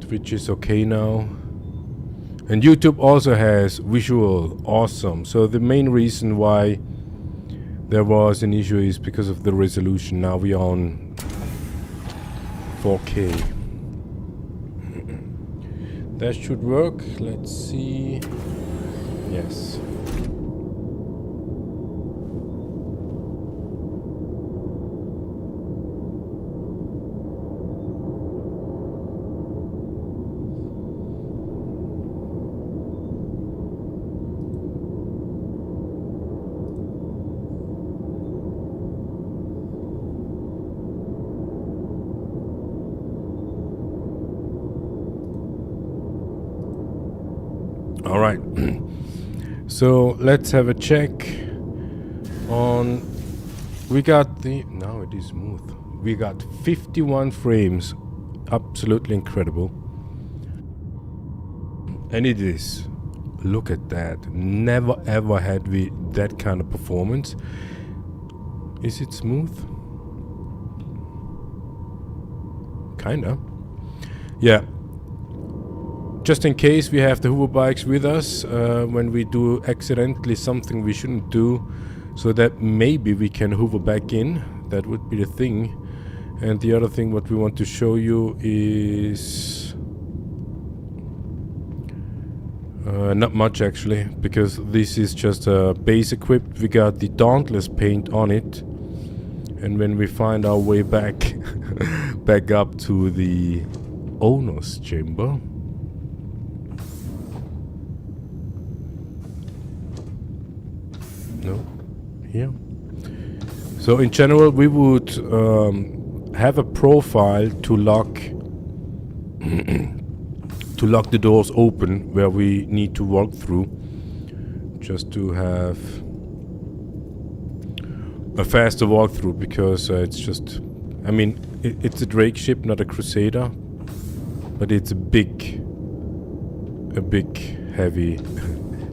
Twitch is okay now. And YouTube also has visual awesome. So the main reason why there was an issue is because of the resolution. Now we are on 4K. That should work. Let's see. Yes. All right. So let's have a check on. We got the. Now it is smooth. We got 51 frames. Absolutely incredible. And it is. Look at that. Never ever had we that kind of performance. Is it smooth? Kinda. Yeah. Just in case we have the hover bikes with us when we do accidentally something we shouldn't do, so that maybe we can hover back in. That would be the thing. And the other thing what we want to show you is not much actually, because this is just a base equipped. We got the Dauntless paint on it, and when we find our way back back up to the owner's chamber, no, here. So in general, we would have a profile to lock to lock the doors open where we need to walk through, just to have a faster walkthrough, because it's just, I mean, it's a Drake ship, not a Crusader, but it's a big heavy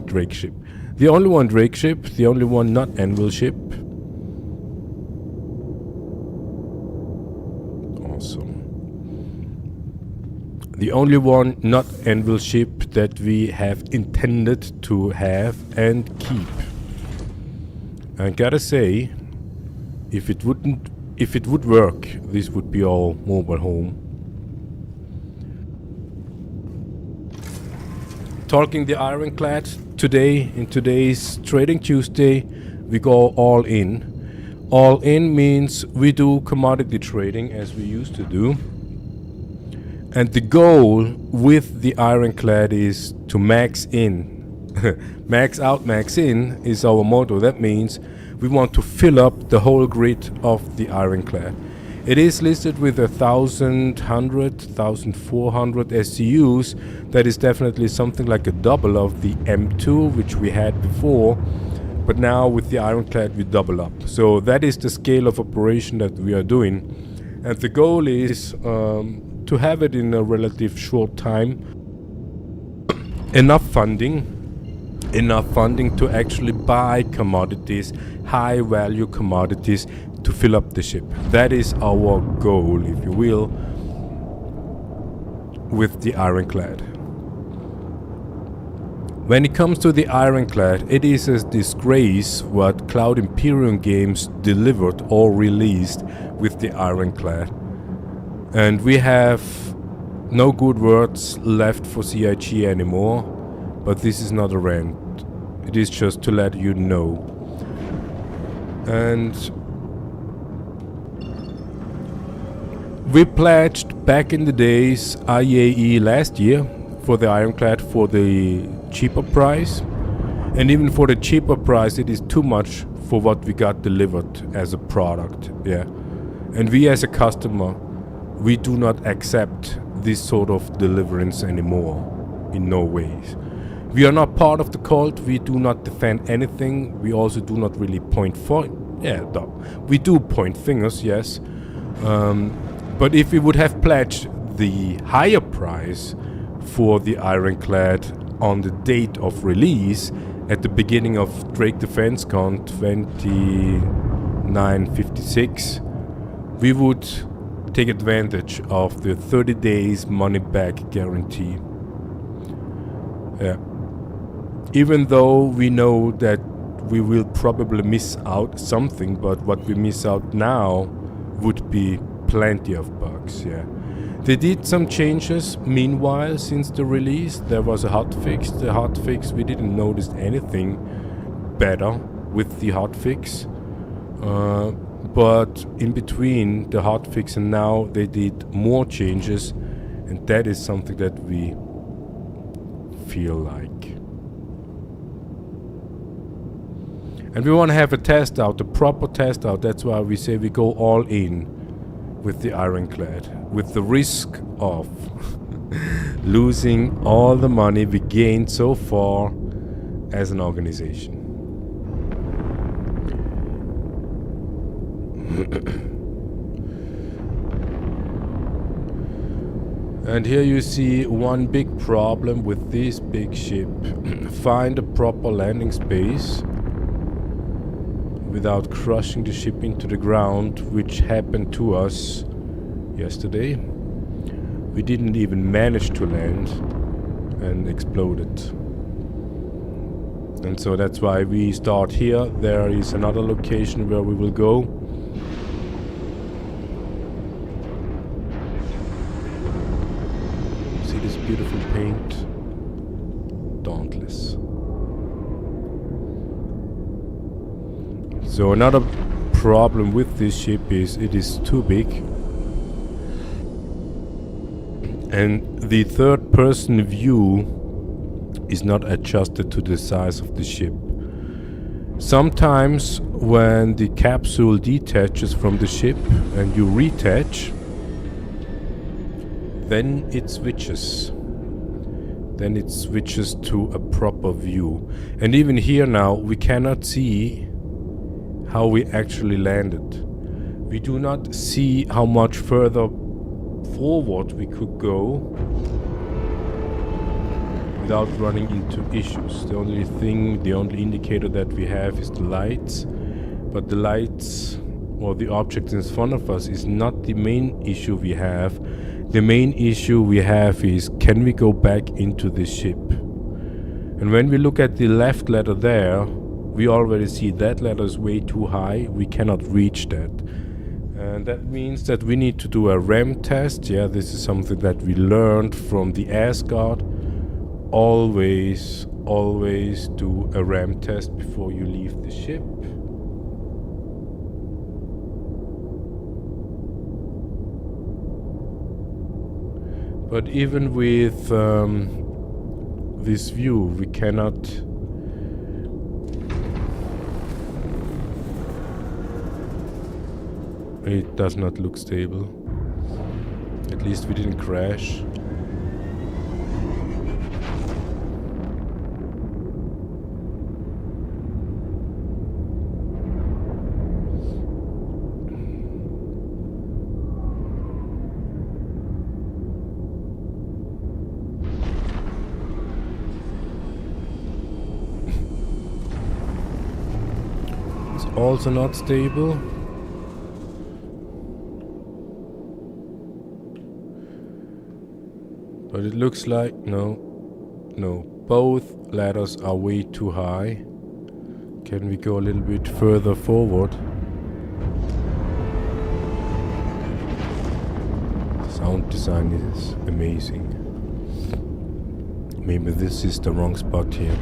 Drake ship. The only one Drake ship, the only one not Anvil ship. Awesome. The only one not Anvil ship that we have intended to have and keep. I gotta say, if it would work, this would be our mobile home. Talking the ironclad, today, in today's Trading Tuesday, we go all in. All in means we do commodity trading as we used to do. And the goal with the ironclad is to max in. Max out, max in is our motto. That means we want to fill up the whole grid of the ironclad. It is listed with 1,400 SCUs. That is definitely something like a double of the M2, which we had before. But now with the ironclad, we double up. So that is the scale of operation that we are doing. And the goal is to have it in a relative short time. Enough funding to actually buy commodities, high value commodities, to fill up the ship. That is our goal, if you will, with the ironclad. When it comes to the ironclad, it is a disgrace what Cloud Imperium Games delivered or released with the ironclad. And we have no good words left for CIG anymore, but this is not a rant. It is just to let you know. And we pledged back in the days IAE last year for the ironclad for the cheaper price, and even for the cheaper price it is too much for what we got delivered as a product. Yeah, and we as a customer, we do not accept this sort of deliverance anymore, in no ways. We are not part of the cult. We do not defend anything. We also do not really point we do point fingers, yes. But if we would have pledged the higher price for the ironclad on the date of release at the beginning of Drake Defense Con 2956, we would take advantage of the 30 days money back guarantee. Yeah. Even though we know that we will probably miss out something, but what we miss out now would be plenty of bugs. Yeah. They did some changes meanwhile since the release. There was a hotfix. The hotfix, we didn't notice anything better with the hotfix. But in between the hotfix and now, they did more changes, and that is something that we feel like. And we want to have a test out, a proper test out. That's why we say we go all in with the Ironclad, with the risk of losing all the money we gained so far as an organization. And here you see one big problem with this big ship. Find a proper landing space without crushing the ship into the ground, which happened to us yesterday. We didn't even manage to land and exploded. And so that's why we start here. There is another location where we will go. See this beautiful paint? Dauntless. So another problem with this ship is it is too big, and the third person view is not adjusted to the size of the ship. Sometimes when the capsule detaches from the ship and you retach, then it switches. Then it switches to a proper view. And even here now we cannot see how we actually landed. We do not see how much further forward we could go without running into issues. The only indicator that we have is the lights, but the lights or the object in front of us is not the main issue we have. The main issue we have is, can we go back into this ship? And when we look at the left ladder there, we already see that ladder is way too high. We cannot reach that. And that means that we need to do a RAM test. Yeah, this is something that we learned from the Asgard. Always do a RAM test before you leave the ship. But even with this view, we cannot... It does not look stable. At least we didn't crash. It's also not stable. But it looks like, no, both ladders are way too high. Can we go a little bit further forward? Sound design is amazing. Maybe this is the wrong spot here.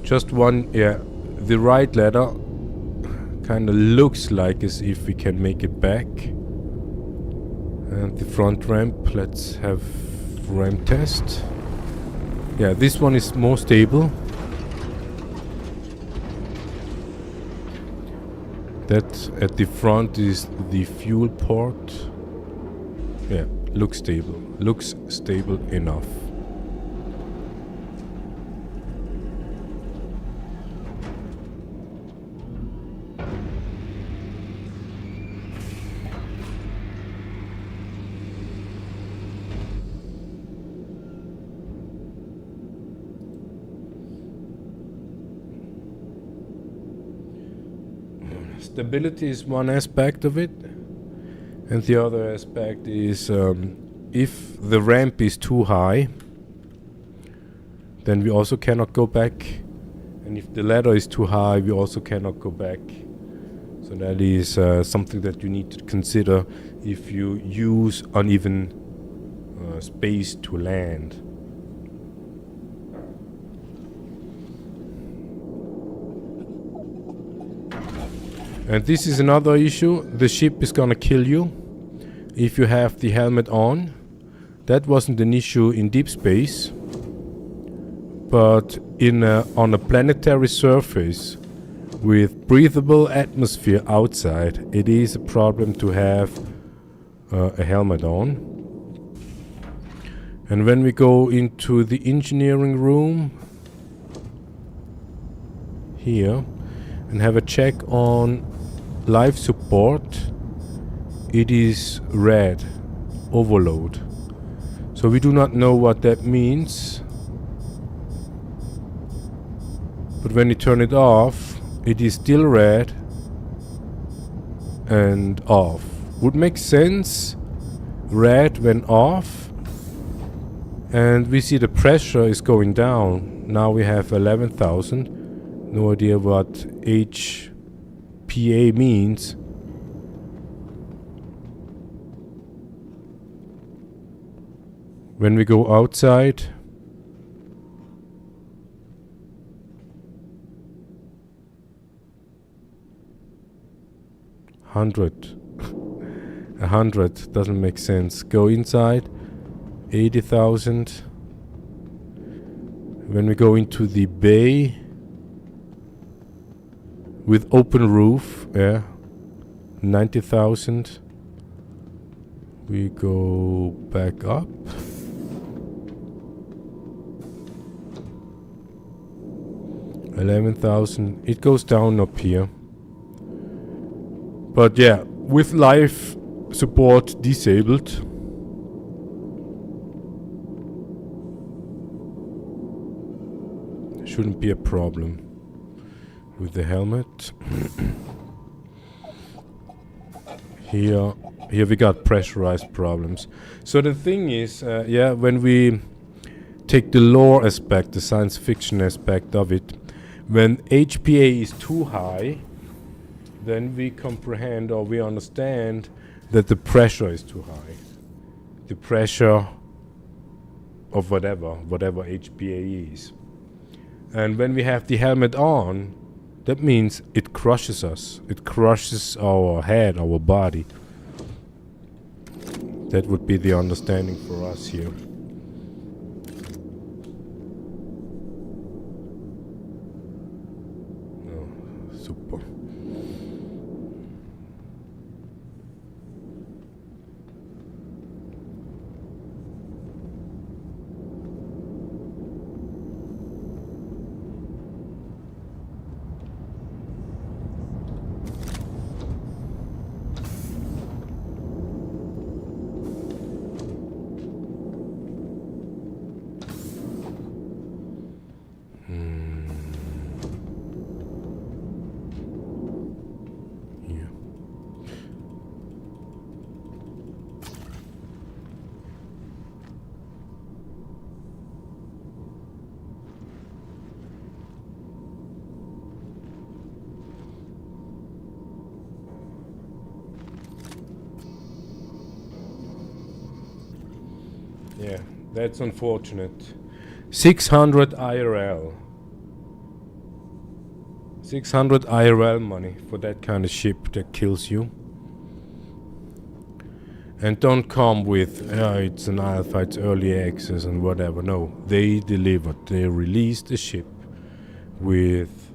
Just one, yeah, the right ladder kind of looks like as if we can make it back. And the front ramp, let's have ramp test. Yeah, this one is more stable. That at the front is the fuel port. Yeah, looks stable. Looks stable enough. Stability is one aspect of it, and the other aspect is if the ramp is too high, then we also cannot go back, and if the ladder is too high, we also cannot go back. So that is something that you need to consider if you use uneven space to land. And this is another issue. The ship is gonna kill you if you have the helmet on. That wasn't an issue in deep space, but on a planetary surface with breathable atmosphere outside, it is a problem to have a helmet on. And when we go into the engineering room here and have a check on life support, it is red, overload. So we do not know what that means, but when you turn it off, it is still red and off. Would make sense, red when off, and we see the pressure is going down. Now we have 11,000. No idea what HPA means. When we go outside, a hundred doesn't make sense. Go inside, 80,000. When we go into the bay with open roof, 90,000. We go back up. $11,000. It goes down up here. But yeah, with life support disabled, shouldn't be a problem with the helmet. Here we got pressurized problems. So the thing is, when we take the lore aspect, the science fiction aspect of it, when HPA is too high, then we comprehend or we understand that the pressure is too high. The pressure of whatever HPA is. And when we have the helmet on, that means it crushes us. It crushes our head, our body. That would be the understanding for us here. Oh, super. Yeah, that's unfortunate. 600 IRL. 600 IRL money for that kind of ship that kills you. And don't come with, it's an alpha, it's early access and whatever. No, they delivered. They released a ship with,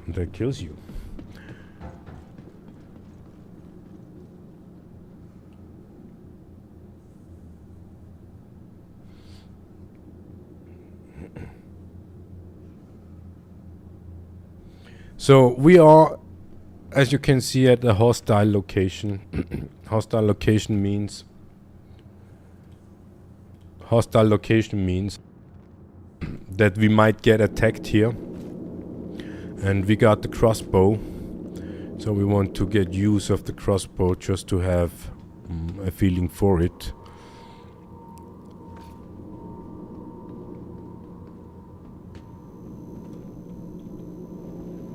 that kills you. So we are, as you can see, at a hostile location. Hostile location means that we might get attacked here. And we got the crossbow So we want to get use of the crossbow just to have a feeling for it.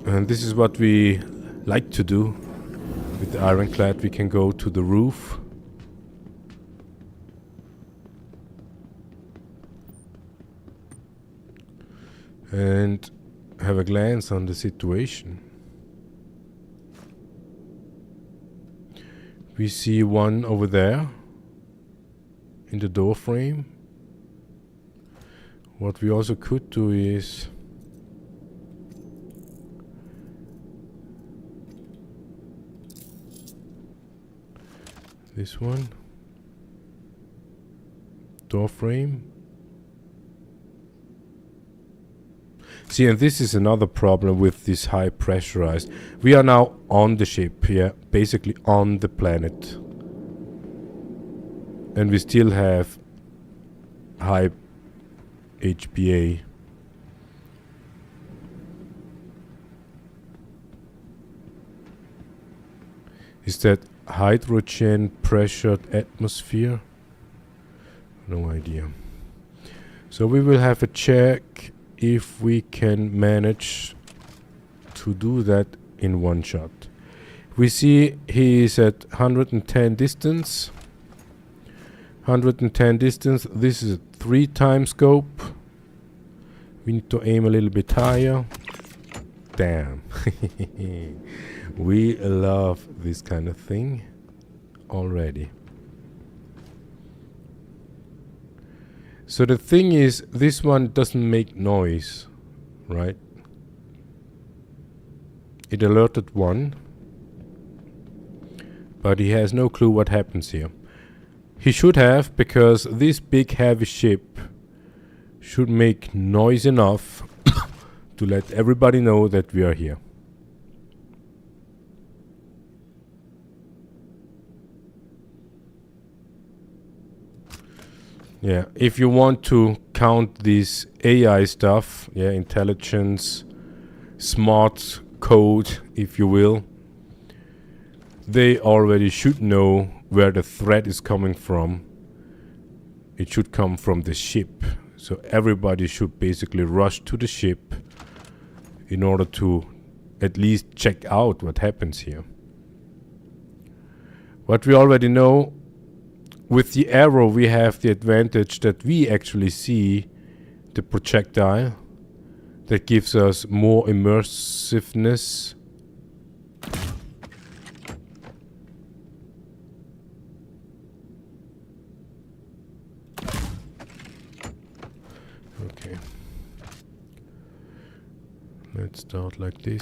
And this is what we like to do. With the ironclad we can go to the roof. And have a glance on the situation. We see one over there in the door frame. What we also could do is this one, door frame. See, and this is another problem with this high pressurized. We are now on the ship, yeah, basically on the planet. And we still have high HPA. Is that hydrogen pressured atmosphere? No idea. So we will have a check if we can manage to do that in one shot. We see he is at 110 distance. 110 distance. This is a 3-time scope. We need to aim a little bit higher. Damn. We love this kind of thing already. So the thing is, this one doesn't make noise, right? It alerted one, but he has no clue what happens here. He should have, because this big heavy ship should make noise enough to let everybody know that we are here. Yeah, if you want to count this AI stuff, yeah, intelligence, smart code, if you will, they already should know where the threat is coming from. It should come from the ship. So everybody should basically rush to the ship in order to at least check out what happens here. What we already know, with the arrow we have the advantage that we actually see the projectile. That gives us more immersiveness. Okay. Let's start like this.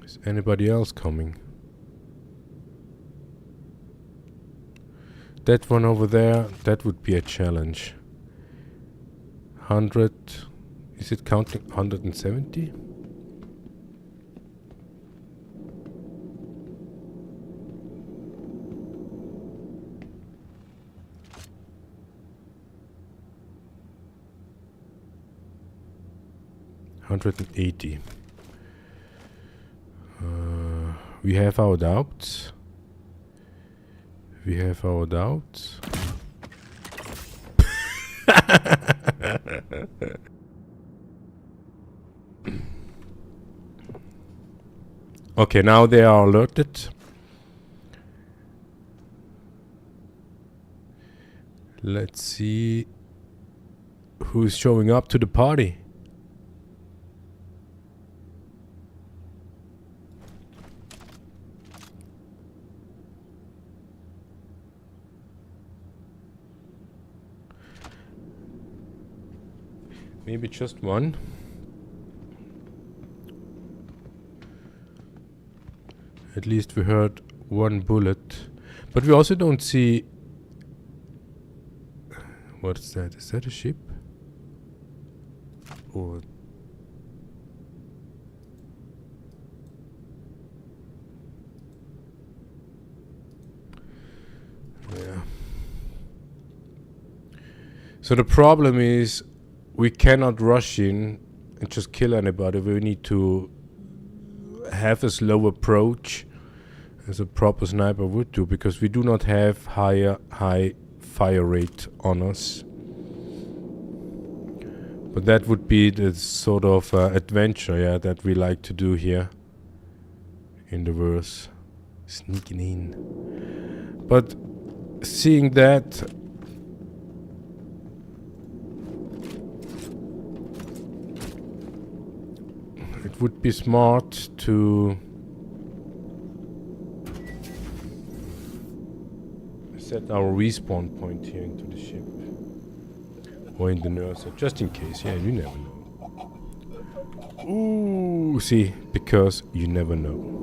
Is anybody else coming? That one over there, that would be a challenge. 100, is it counting 170? $180. We have our doubts. We have our doubts. Okay, now they are alerted. Let's see who is showing up to the party. Maybe just one. At least we heard one bullet. But we also don't see... What's that? Is that a ship? Or... So the problem is we cannot rush in and just kill anybody. We need to have a slow approach as a proper sniper would do, because we do not have high fire rate on us. But that would be the sort of adventure, yeah, that we like to do here in the verse. Sneaking in. But seeing that, it would be smart to set our respawn point here into the ship. Or in the nursery, just in case. Yeah, you never know. Ooh, see, because you never know.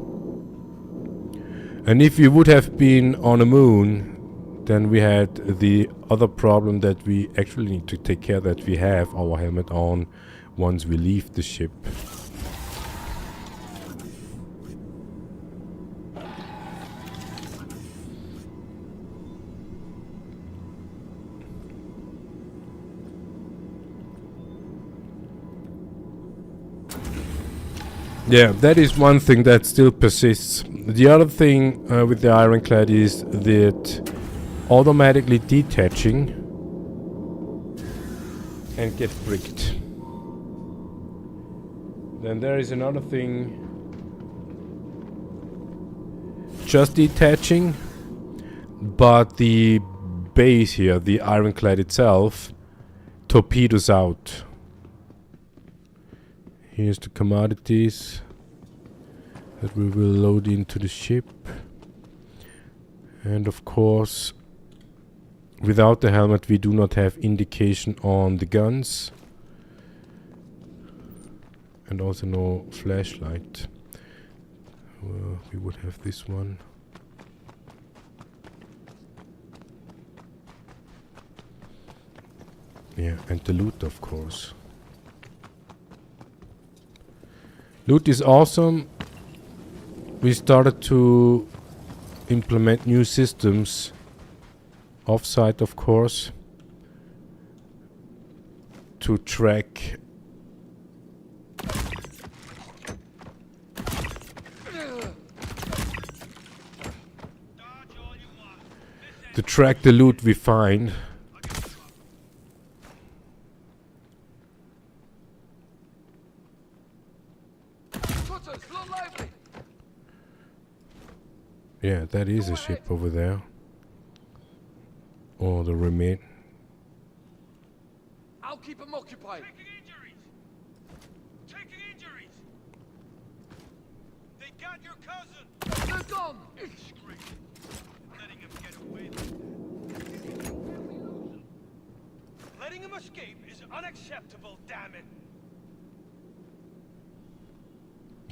And if we would have been on a moon, then we had the other problem that we actually need to take care that we have our helmet on once we leave the ship. Yeah, that is one thing that still persists. The other thing with the ironclad is that automatically detaching and get bricked. Then there is another thing, just detaching, but the base here, the ironclad itself, torpedoes out. Here's the commodities that we will load into the ship. And of course, without the helmet we do not have indication on the guns. And also no flashlight. Well, we would have this one. Yeah, and the loot, of course. Loot is awesome. We started to implement new systems off-site, of course, to track the loot we find. Yeah, that is a ship over there. Or the remain. I'll keep them occupied. Taking injuries. They got your cousin. They're gone. Letting him get away. Letting him escape is unacceptable, damn it.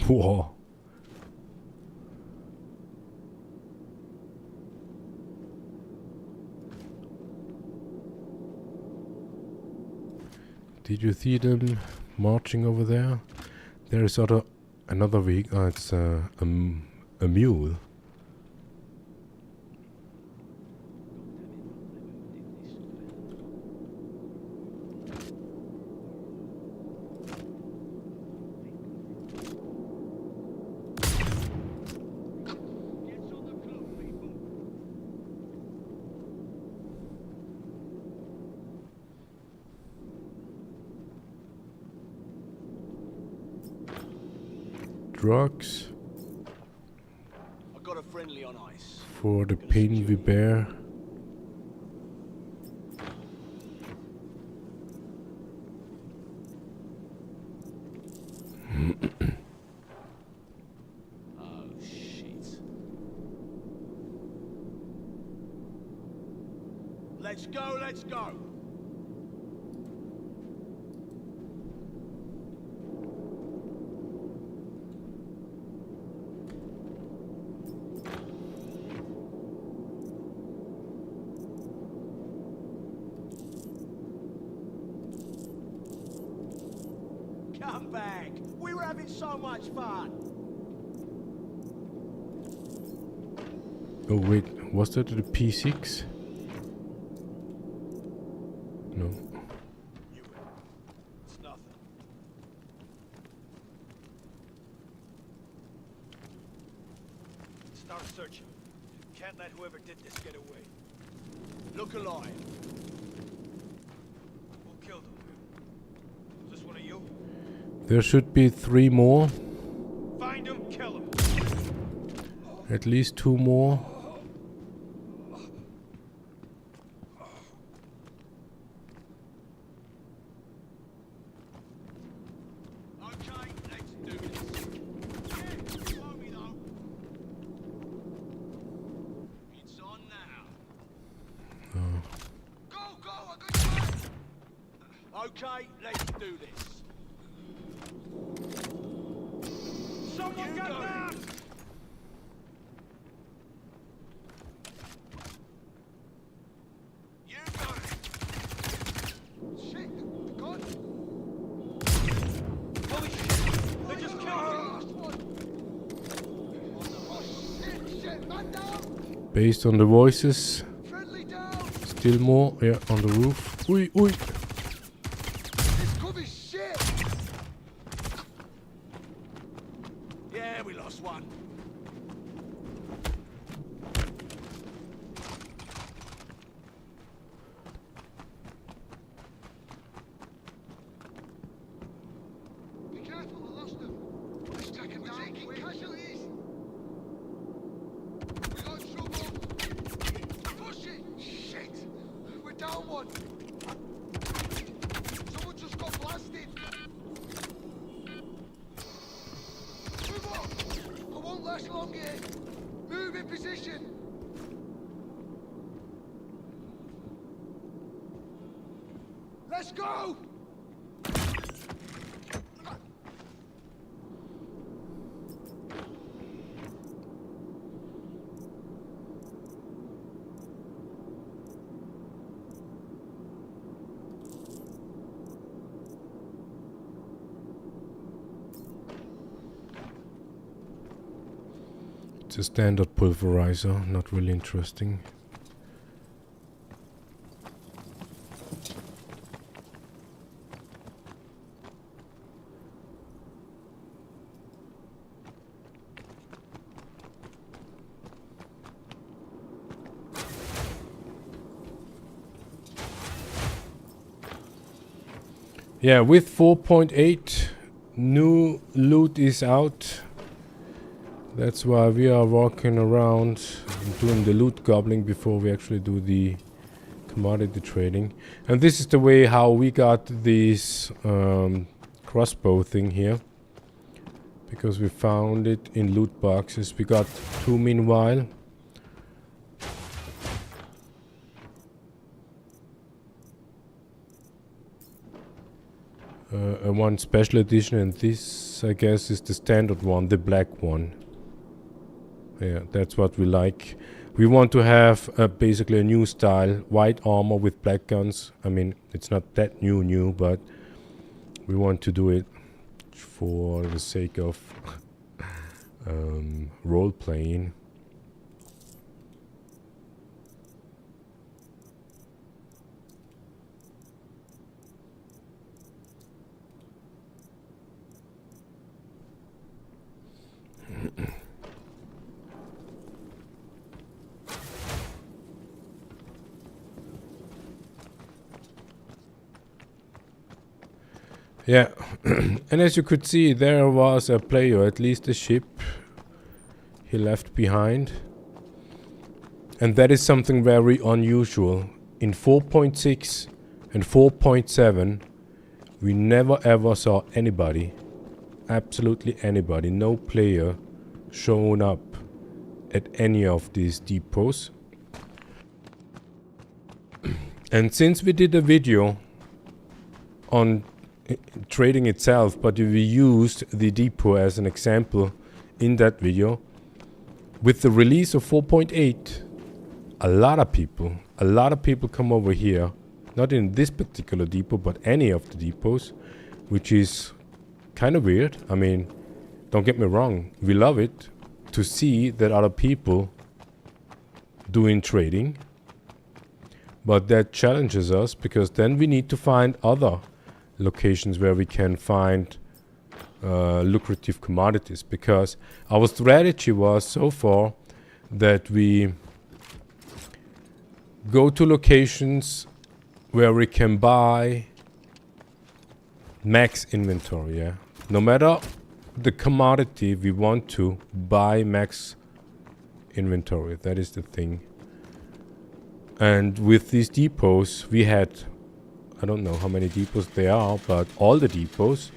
Whoa. Did you see them marching over there? There is another vehicle. Oh, it's a mule. Drugs. I got a friendly on ice. For the pain we bear. Oh shit. Let's go, let's go. Come back. We were having so much fun. Oh wait, was that the P6? No. It's nothing. Start searching. Can't let whoever did this get away. Look alive. Who killed him? Was this one of you? There should be 3 more. Find him, kill him. At least 2 more. Okay, let's do this. Yeah, you owe me though. It's on now. Go, I got you back. Okay, let's do this. Someone You got got that! You got it. Shit, the gun. Holy shit! They just killed him! Last one. Oh, shit, man down. Based on the voices. Friendly down. Still more. Yeah, on the roof. Ui, ui. This could be shit. Yeah, we lost one. Be careful, I lost them. Let's take him down. We're taking casualties. We got trouble. Push it. Shit. We're down one. Someone just got blasted. Move on. I won't last long here. Move in position. Let's go. It's a standard pulverizer, not really interesting. Yeah, with 4.8, new loot is out. That's why we are walking around doing the loot gobbling before we actually do the commodity trading. And this is the way how we got this crossbow thing here. Because we found it in loot boxes. We got 2 meanwhile. One special edition, and this I guess is the standard one, the black one. Yeah, that's what we like. We want to have basically a new style, white armor with black guns. I mean, it's not that new, but we want to do it for the sake of role playing. Yeah, and as you could see, there was a player, at least a ship he left behind. And that is something very unusual. In 4.6 and 4.7, we never ever saw anybody, absolutely anybody, no player showing up at any of these depots. And since we did a video on trading itself, but we used the depot as an example in that video, with the release of 4.8, a lot of people come over here, not in this particular depot, but any of the depots, which is kind of weird. I mean, don't get me wrong, we love it to see that other people doing trading, But that challenges us, because then we need to find other locations where we can find lucrative commodities, because our strategy was so far that we go to locations where we can buy max inventory, yeah. No matter the commodity, we want to buy max inventory. That is the thing. And with these depots, we had, I don't know how many depots there are, but all the depots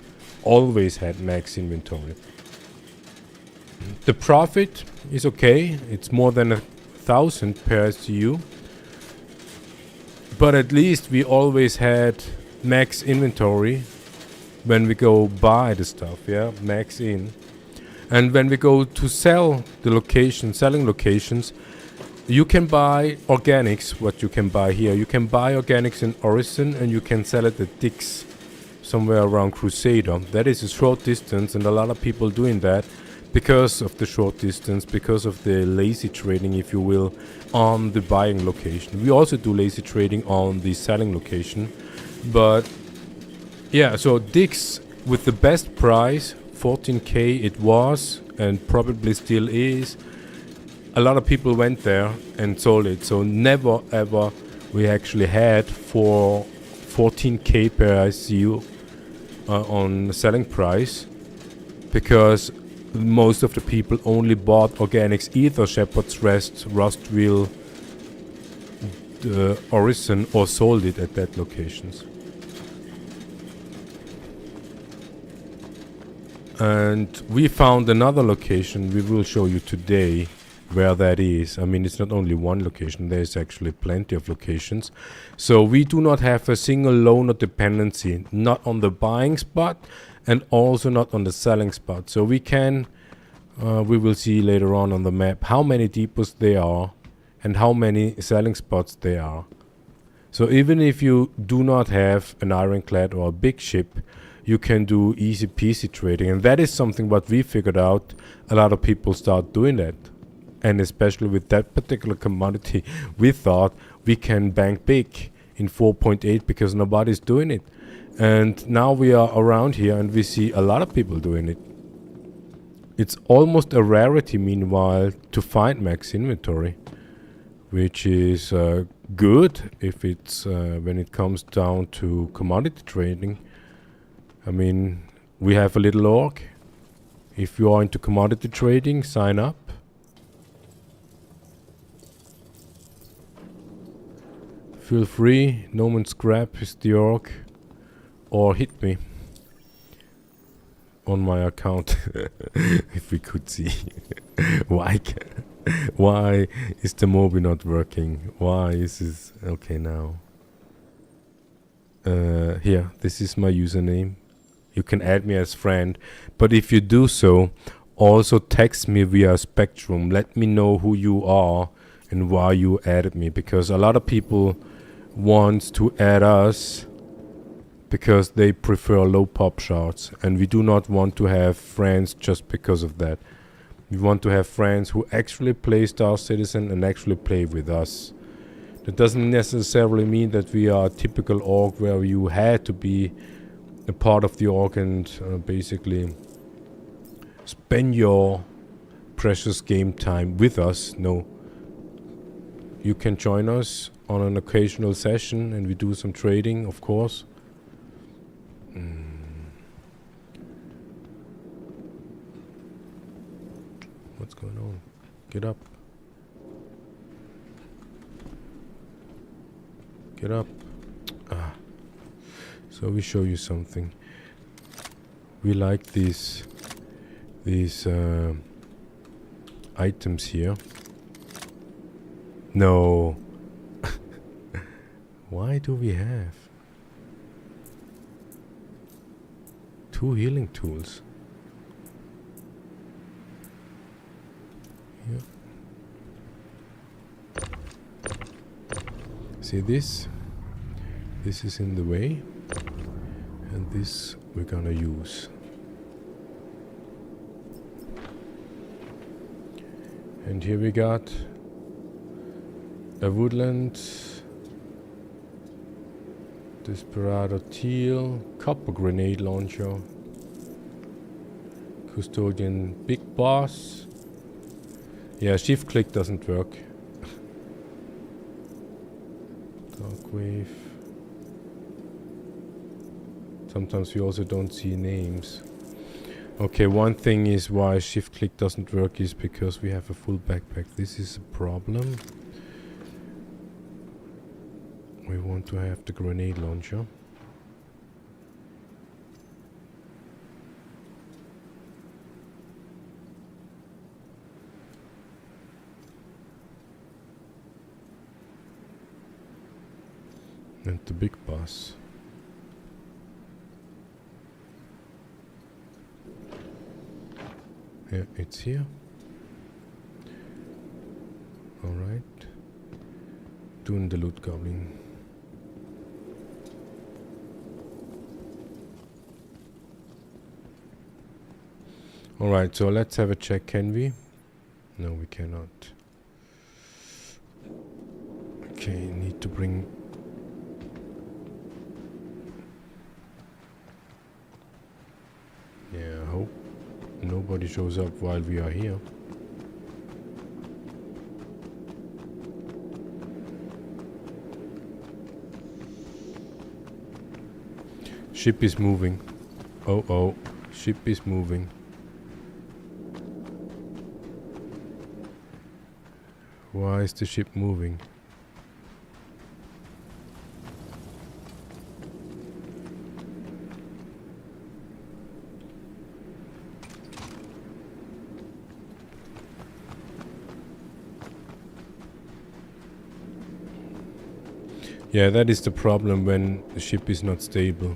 always had max inventory. The profit is okay. It's more than 1,000 per SU. But at least we always had max inventory when we go buy the stuff, yeah, max in. And when we go to sell the location, selling locations, you can buy organics, what you can buy here. You can buy organics in Orison and you can sell it at Dick's, somewhere around Crusader. That is a short distance, and a lot of people doing that because of the short distance, because of the lazy trading, if you will, on the buying location. We also do lazy trading on the selling location. But yeah, so Dick's with the best price, 14K it was, and probably still is. A lot of people went there and sold it. So never ever we actually had for 14K per ICU on selling price, because most of the people only bought organics, either Shepherd's Rest, Rustville, Orison, or sold it at that locations. And we found another location we will show you today where that is. I mean, it's not only one location, there's actually plenty of locations. So we do not have a single loaner dependency, not on the buying spot and also not on the selling spot. So we can, we will see later on the map how many depots there are and how many selling spots there are. So even if you do not have an ironclad or a big ship, you can do easy peasy trading. And that is something what we figured out. A lot of people start doing that. And especially with that particular commodity, we thought we can bank big in 4.8 because nobody's doing it. And now we are around here and we see a lot of people doing it. It's almost a rarity, meanwhile, to find max inventory, which is good if it's when it comes down to commodity trading. I mean, we have a little org. If you are into commodity trading, sign up. Feel free, no man scrap is the org, or hit me on my account if we could see. Why is the Mobi not working? Why is this okay now? Here, this is my username. You can add me as friend, but if you do so, also text me via Spectrum. Let me know who you are and why you added me, because a lot of people wants to add us because they prefer low pop charts, and we do not want to have friends just because of that. We want to have friends who actually play Star Citizen and actually play with us. That doesn't necessarily mean that we are a typical org where you had to be a part of the org and basically spend your precious game time with us. No. You can join us on an occasional session and we do some trading, of course. What's going on? Get up. Get up. So we show you something. We like these items here. No. Why do we have 2 healing tools? Here. See this? This is in the way, and this we're gonna use. And here we got a woodland Desperado Teal, Copper Grenade Launcher, Custodian Big Boss. Yeah, shift click doesn't work. Dark Wave. Sometimes we also don't see names. Okay, one thing is why shift click doesn't work is because we have a full backpack. This is a problem. We want to have the grenade launcher. And the big boss. Yeah, it's here. Alright. Doing the loot goblin. Alright, so let's have a check, can we? No, we cannot. Okay, need to bring... Yeah, I hope nobody shows up while we are here. Ship is moving. Oh, oh, ship is moving. Why is the ship moving? Yeah, that is the problem when the ship is not stable.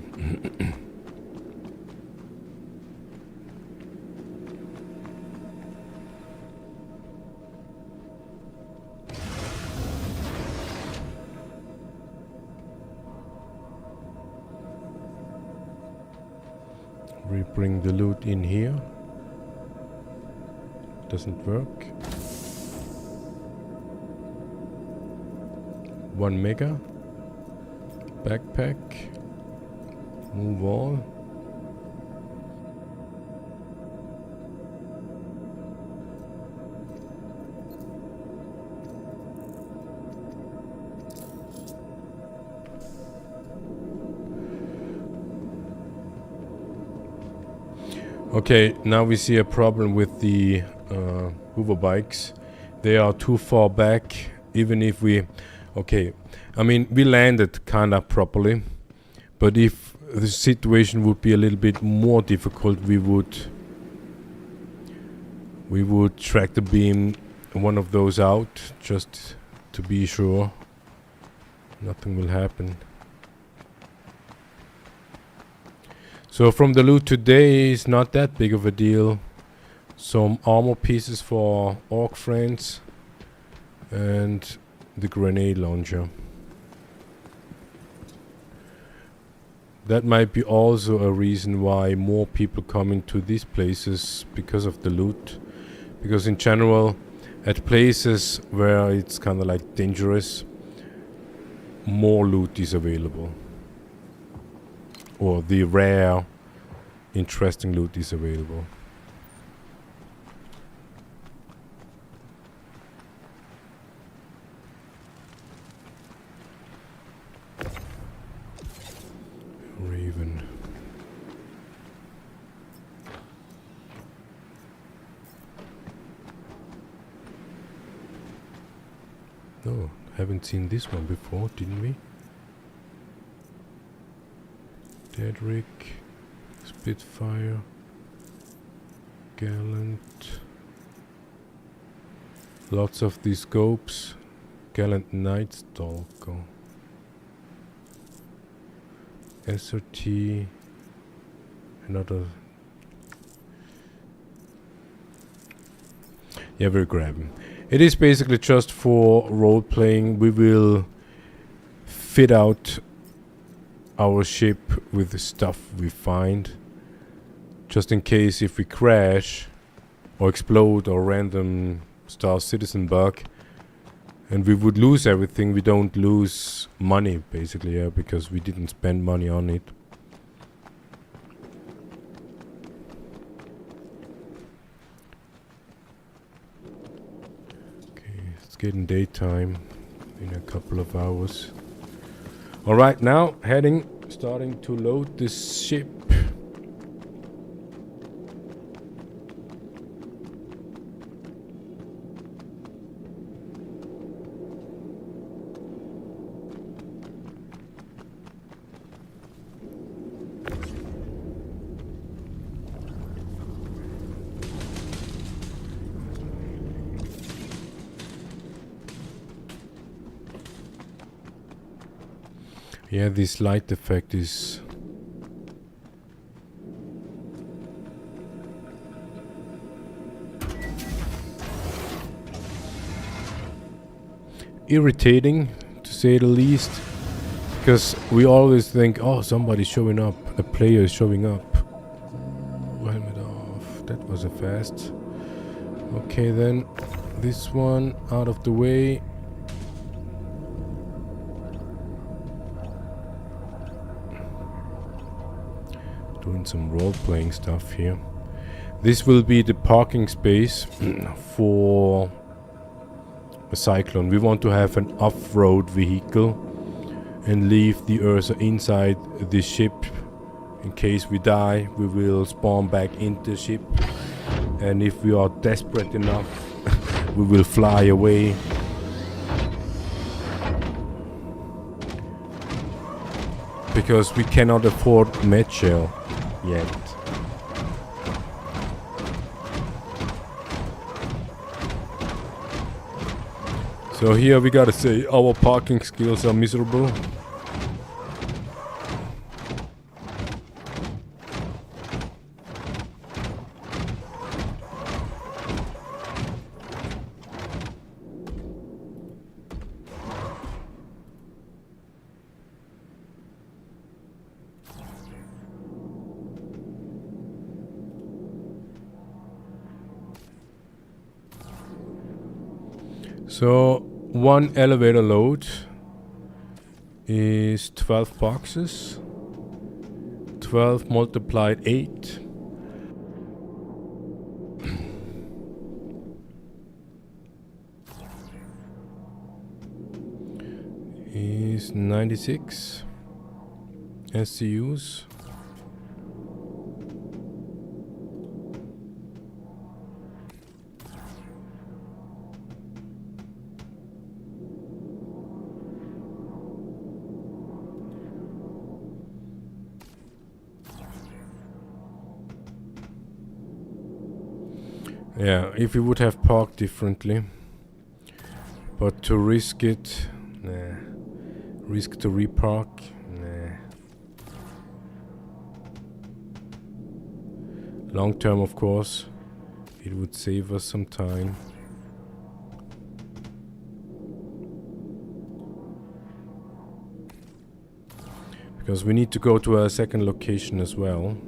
We bring the loot in here. Doesn't work. 1 mega. Backpack. Move on. Okay, now we see a problem with the Hoover bikes. They are too far back, even if we... Okay, I mean, we landed kinda properly, but if the situation would be a little bit more difficult, we would track the beam one of those out, just to be sure nothing will happen. So from the loot today is not that big of a deal. Some armor pieces for orc friends and the grenade launcher. That might be also a reason why more people come into these places because of the loot. Because in general, at places where it's kind of like dangerous, more loot is available. Or the rare, interesting loot is available. Raven. No, haven't seen this one before, didn't we? Dedrick, Spitfire, Gallant. Lots of these scopes. Gallant Night Stalker. SRT. Another. Yeah, we're grabbing. It is basically just for role playing. We will fit out our ship with the stuff we find, just in case if we crash or explode or random Star Citizen bug And we would lose everything. We don't lose money, basically, yeah, because we didn't spend money on it. Okay, it's getting daytime in a couple of hours. Alright, now starting to load this ship. Yeah, this light effect is irritating, to say the least, because we always think, oh, somebody's showing up, a player is showing up. Helmet off. That was a fast. Okay, then this one out of the way. Doing some role-playing stuff here. This will be the parking space for a Cyclone. We want to have an off-road vehicle and leave the Ursa inside the ship. In case we die, we will spawn back into the ship, and if we are desperate enough, we will fly away. Because we cannot afford med shell yet. So here we gotta say our parking skills are miserable. So one elevator load is 12 boxes. 12 multiplied 8. Is 96 SCUs. Yeah, if we would have parked differently, but to risk it, nah. Risk to repark, nah. Long term, of course, it would save us some time. Because we need to go to a second location as well.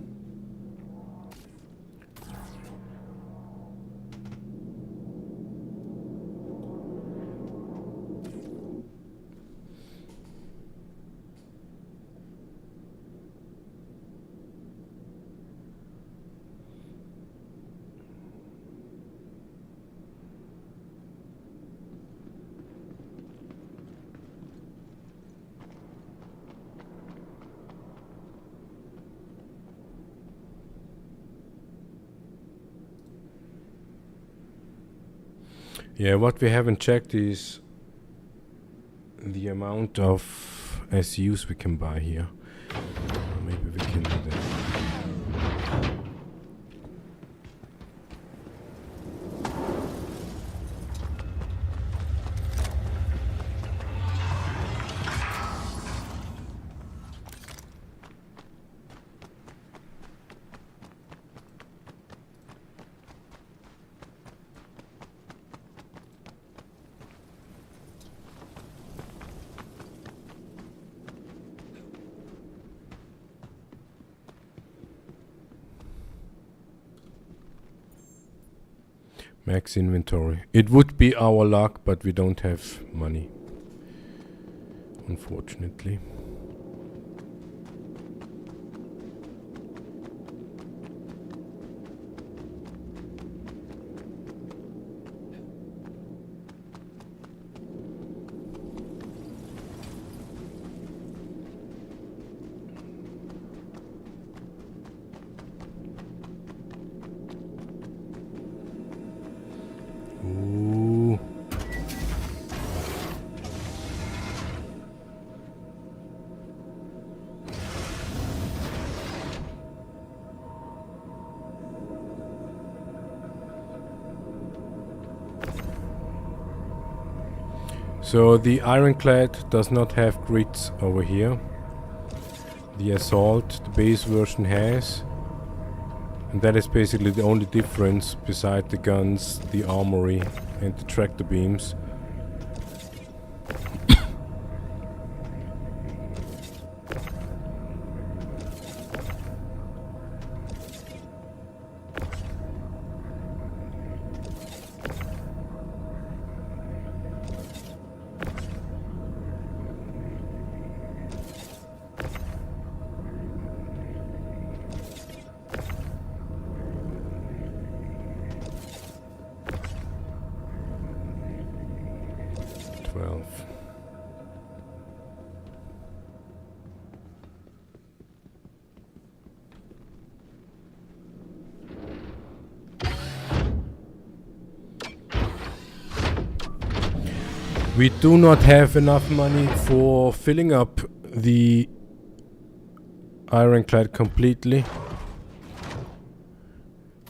Yeah, what we haven't checked is the amount of SUs we can buy here. Maybe we can do that. Max inventory. It would be our luck, but we don't have money, unfortunately. Ooh. So the ironclad does not have grids over here. The assault, the base version has. And that is basically the only difference beside the guns, the armory and the tractor beams. We do not have enough money for filling up the ironclad completely.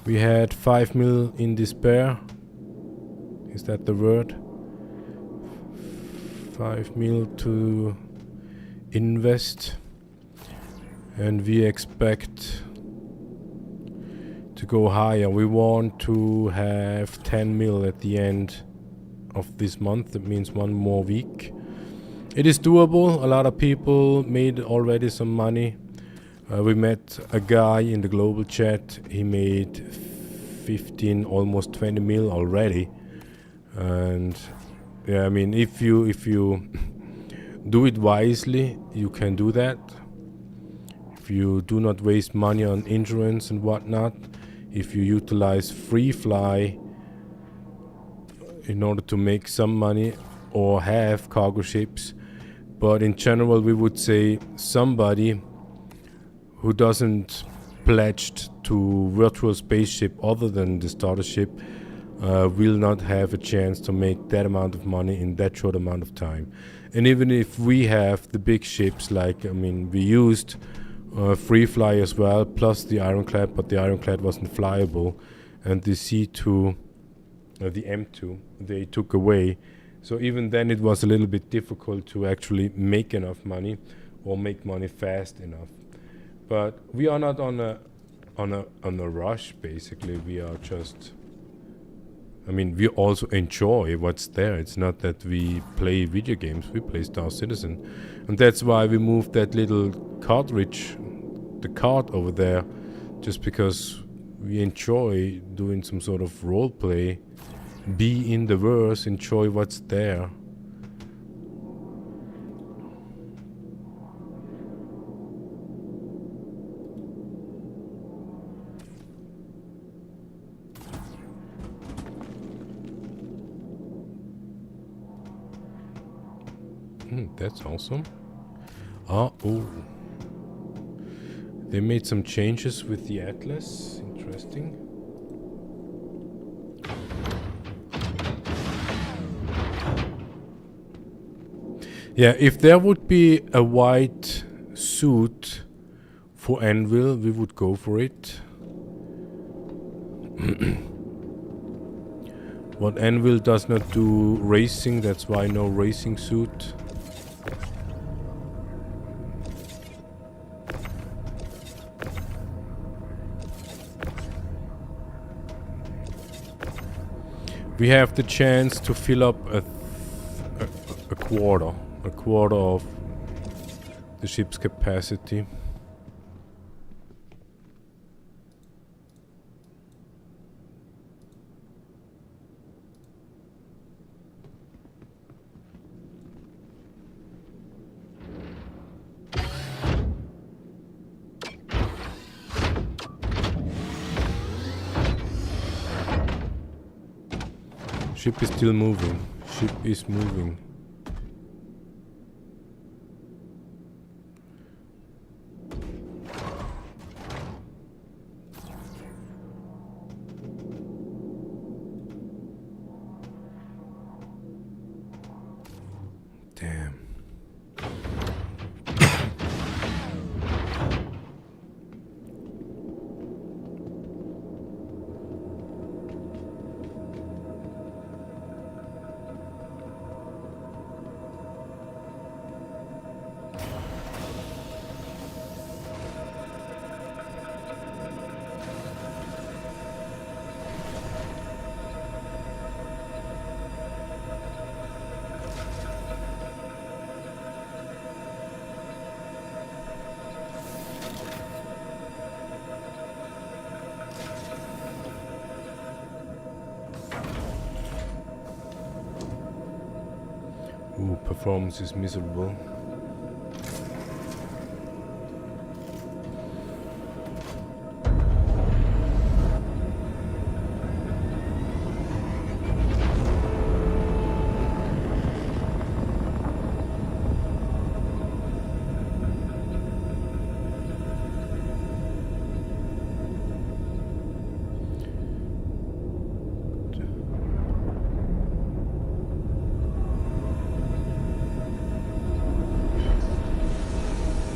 We had 5 mil in despair. Is that the word? 5 mil to invest. And we expect to go higher. We want to have 10 mil at the end of this month. That means one more week. It is doable. A lot of people made already some money. We met a guy in the global chat. He made 15, almost 20 mil already. And yeah, I mean, if you do it wisely, you can do that. If you do not waste money on insurance and whatnot, if you utilize free fly in order to make some money, or have cargo ships. But in general, we would say somebody who doesn't pledged to virtual spaceship other than the starter ship will not have a chance to make that amount of money in that short amount of time. And even if we have the big ships, like, I mean, we used free fly as well, plus the ironclad, but the ironclad wasn't flyable, and the C2, the M2, they took away. So even then it was a little bit difficult to actually make enough money or make money fast enough. But we are not on a rush. Basically, we are just, I mean, we also enjoy what's there. It's not that we play video games, we play Star Citizen. And that's why we moved that little cartridge, the cart over there, just because we enjoy doing some sort of role play, be in the verse, enjoy what's there. That's awesome. Oh, they made some changes with the Atlas. Interesting. Yeah, if there would be a white suit for Anvil, we would go for it. But Anvil does not do racing, that's why no racing suit. We have the chance to fill up a quarter of the ship's capacity. Ship is still moving. Ship is moving. Damn. Ooh, performance is miserable.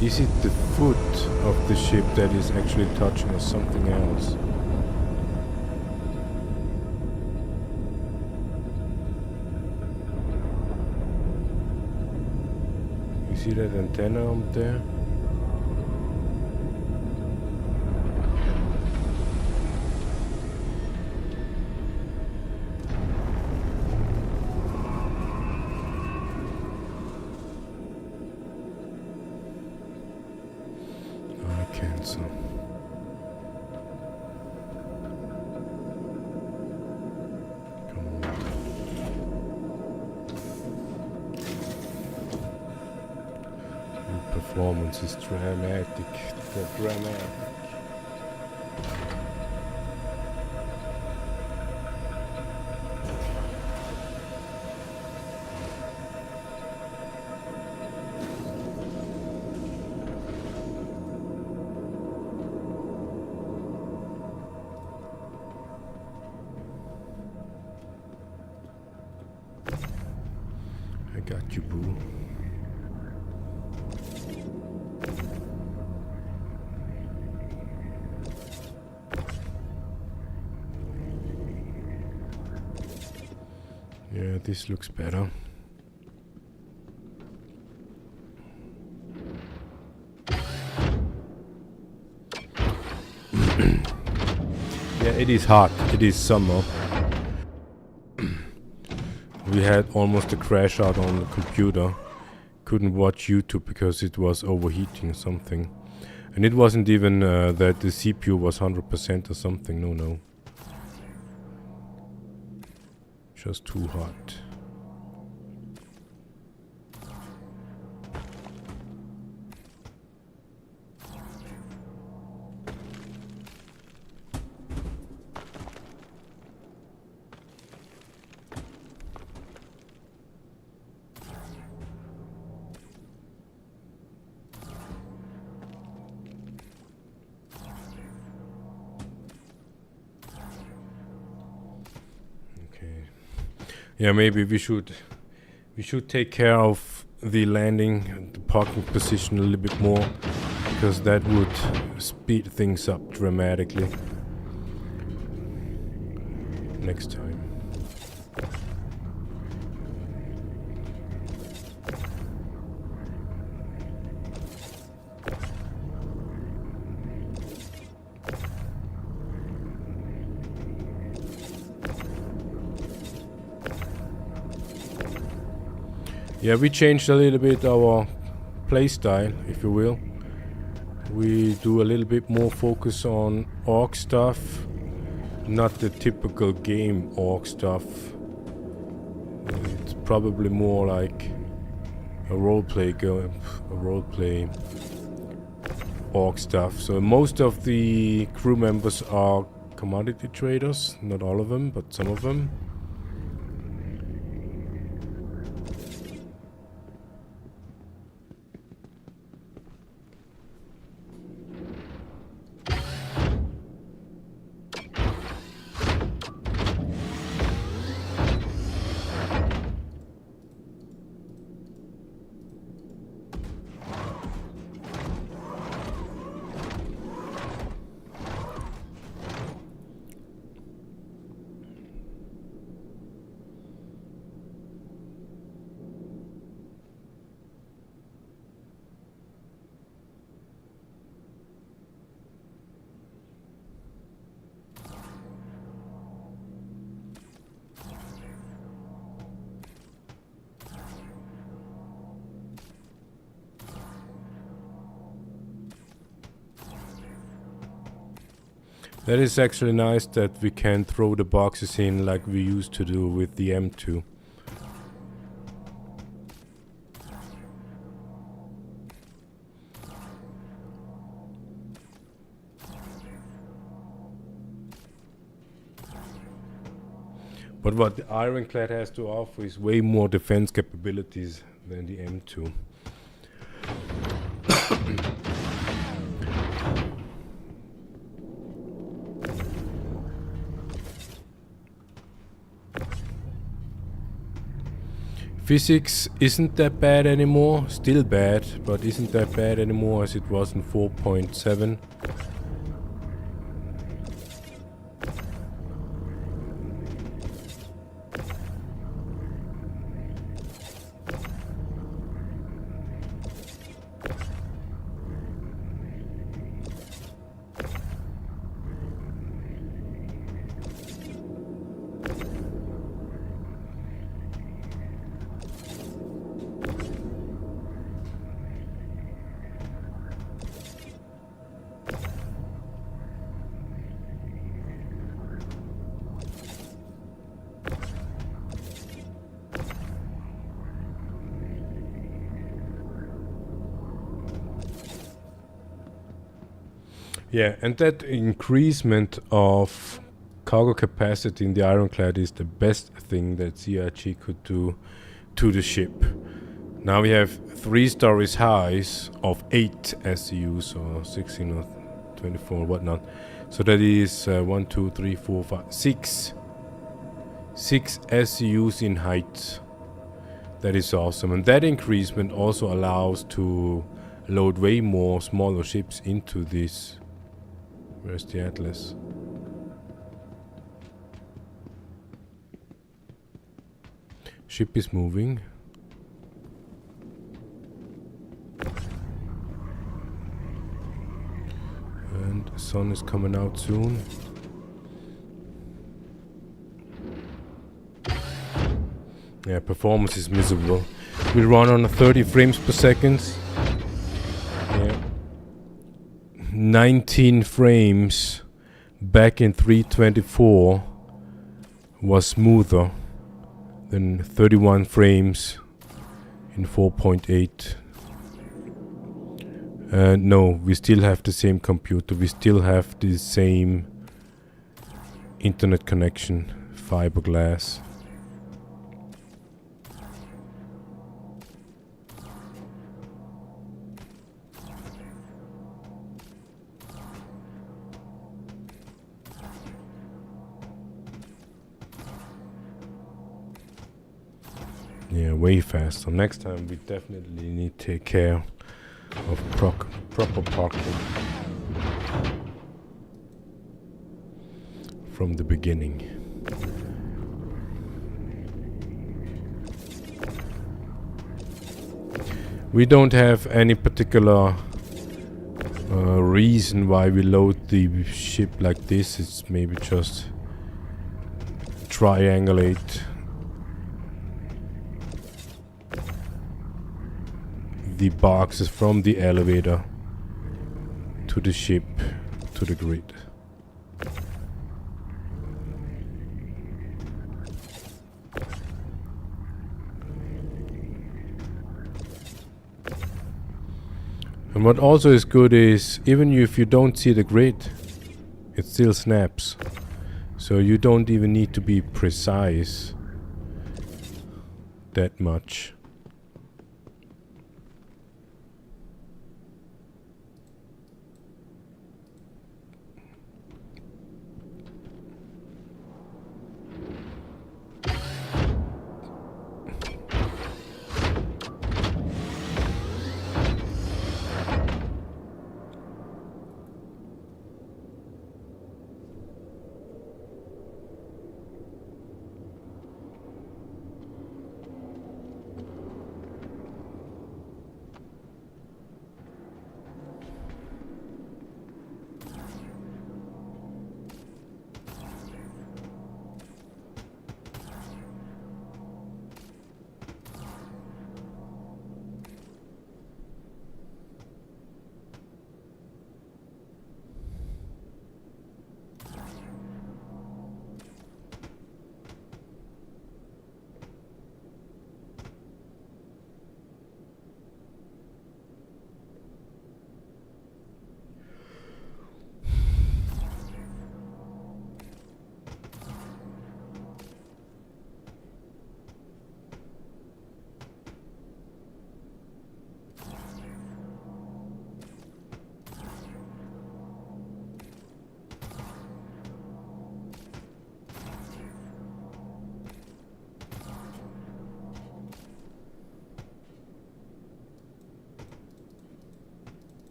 Is it the foot of the ship that is actually touching or something else? You see that antenna up there? Cancel. Come on. Your performance is dramatic. Dramatic. I got you, boo. Yeah, this looks better. Yeah, it is hot. It is summer. We had almost a crash out on the computer. Couldn't watch YouTube because it was overheating or something. And it wasn't even that the CPU was 100% or something. No. Just too hot. Yeah, maybe we should take care of the landing, the parking position a little bit more, because that would speed things up dramatically next time. Yeah, we changed a little bit our playstyle, if you will. We do a little bit more focus on orc stuff, not the typical game orc stuff. It's probably more like a roleplay orc stuff. So most of the crew members are commodity traders, not all of them, but some of them. That is actually nice that we can throw the boxes in like we used to do with the M2. But what the Ironclad has to offer is way more defense capabilities than the M2. Physics isn't that bad anymore, still bad, but isn't that bad anymore as it was in 4.7. Yeah, and that increasement of cargo capacity in the Ironclad is the best thing that CRG could do to the ship. Now we have 3 stories highs of 8 SCUs, or 16 or 24, whatnot. So that is 1, 2, 3, 4, 5, 6. 6 SCUs in height. That is awesome. And that increasement also allows to load way more smaller ships into this. Where's the Atlas? Ship is moving. And the sun is coming out soon. Yeah, performance is miserable. We run on 30 frames per second. Yeah. 19 frames back in 324 was smoother than 31 frames in 4.8. No, we still have the same computer. We still have the same internet connection, fiberglass. Yeah, way faster. Next time we definitely need to take care of proper parking from the beginning. We don't have any particular reason why we load the ship like this. It's maybe just triangulate the boxes from the elevator to the ship to the grid. And what also is good is even if you don't see the grid, it still snaps. So you don't even need to be precise that much.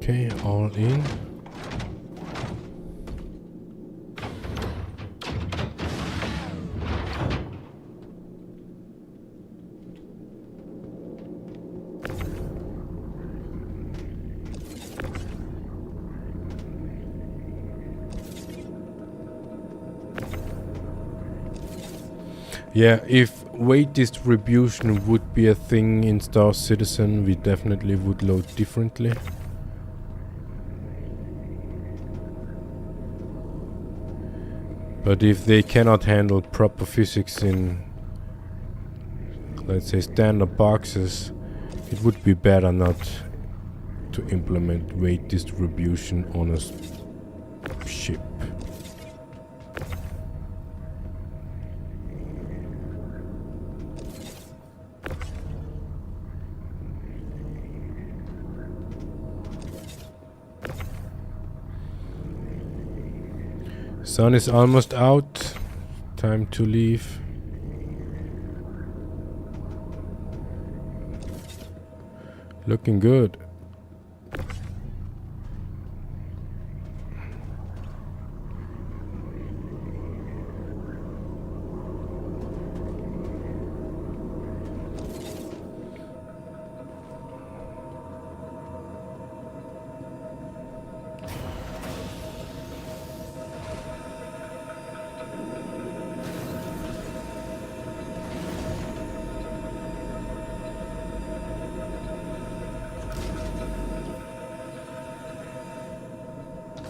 Okay, all in. Yeah, if weight distribution would be a thing in Star Citizen, we definitely would load differently. But if they cannot handle proper physics in, let's say, standard boxes, it would be better not to implement weight distribution on a ship. Sun is almost out. Time to leave. Looking good.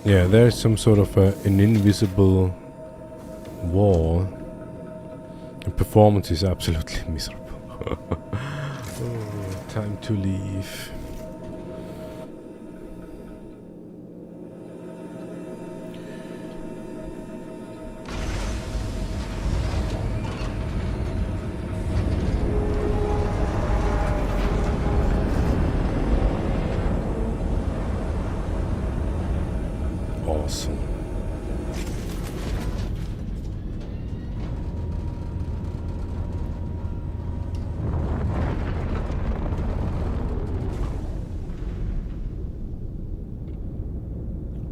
Yeah, there's some sort of an invisible wall. The performance is absolutely miserable. Oh, time to leave. Awesome.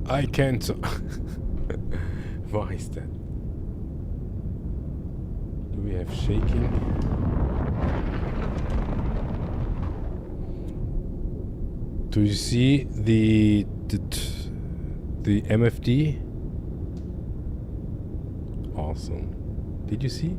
I can't. Why is that? Do we have shaking? Do you see the MFD? Awesome. Did you see?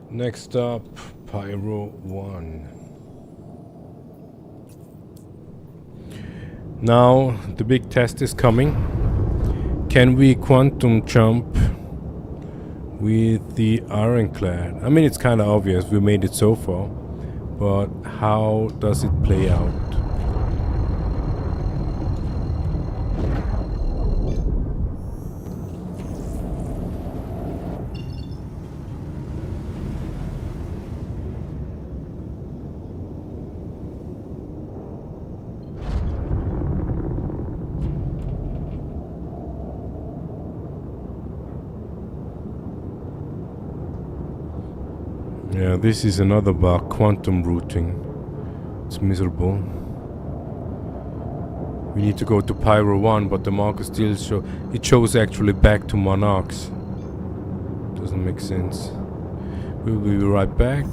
Next up, Pyro 1. Now the big test is coming. Can we quantum jump with the ironclad? I mean, it's kind of obvious, we made it so far, but how does it play out? Yeah, this is another bug, quantum routing. It's miserable. We need to go to Pyro 1, but the marker still it shows actually back to Monarchs. Doesn't make sense. We'll be right back.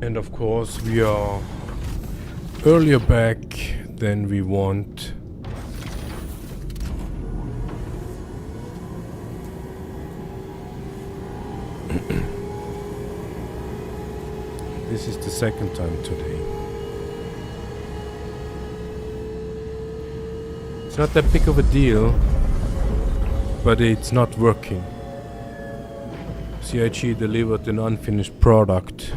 And of course we are earlier back than we want. This is the second time today. It's not that big of a deal, but it's not working. CIG delivered an unfinished product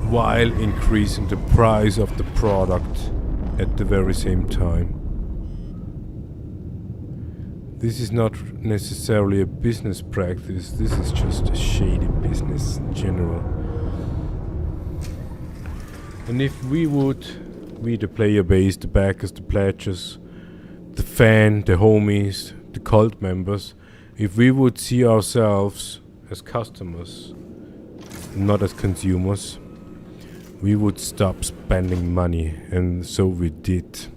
while increasing the price of the product at the very same time. This is not necessarily a business practice, this is just a shady business in general. And if we the player base, the backers, the pledgers, the fan, the homies, the cult members, if we would see ourselves as customers, not as consumers, we would stop spending money, and so we did.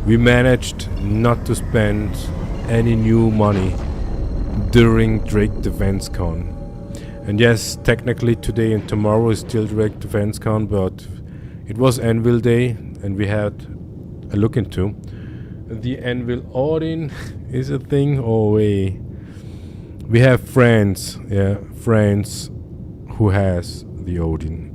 We managed not to spend any new money during Drake Defense Con. And yes, technically today and tomorrow is still Drake Defense Con, but it was Anvil Day and we had a look into. The Anvil Odin is a thing, or we have friends who has the Odin.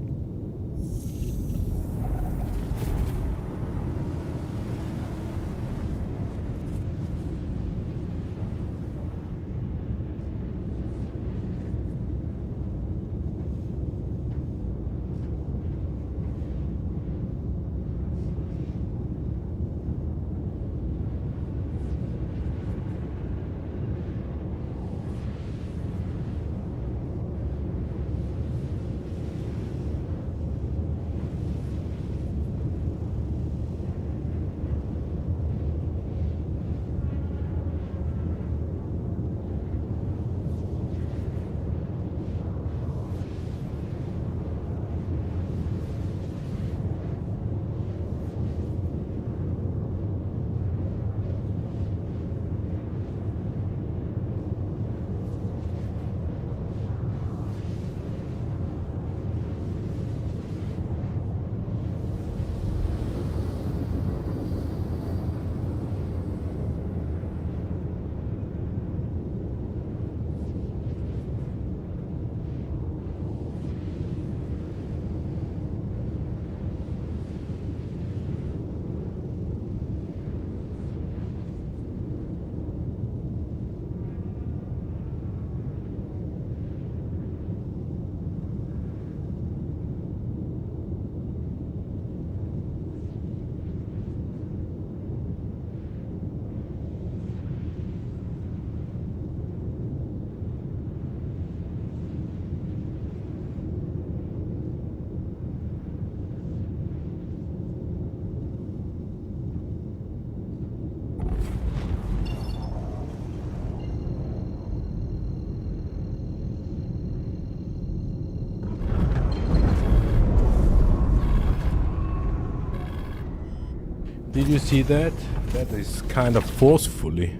Did you see that? That is kind of forcefully.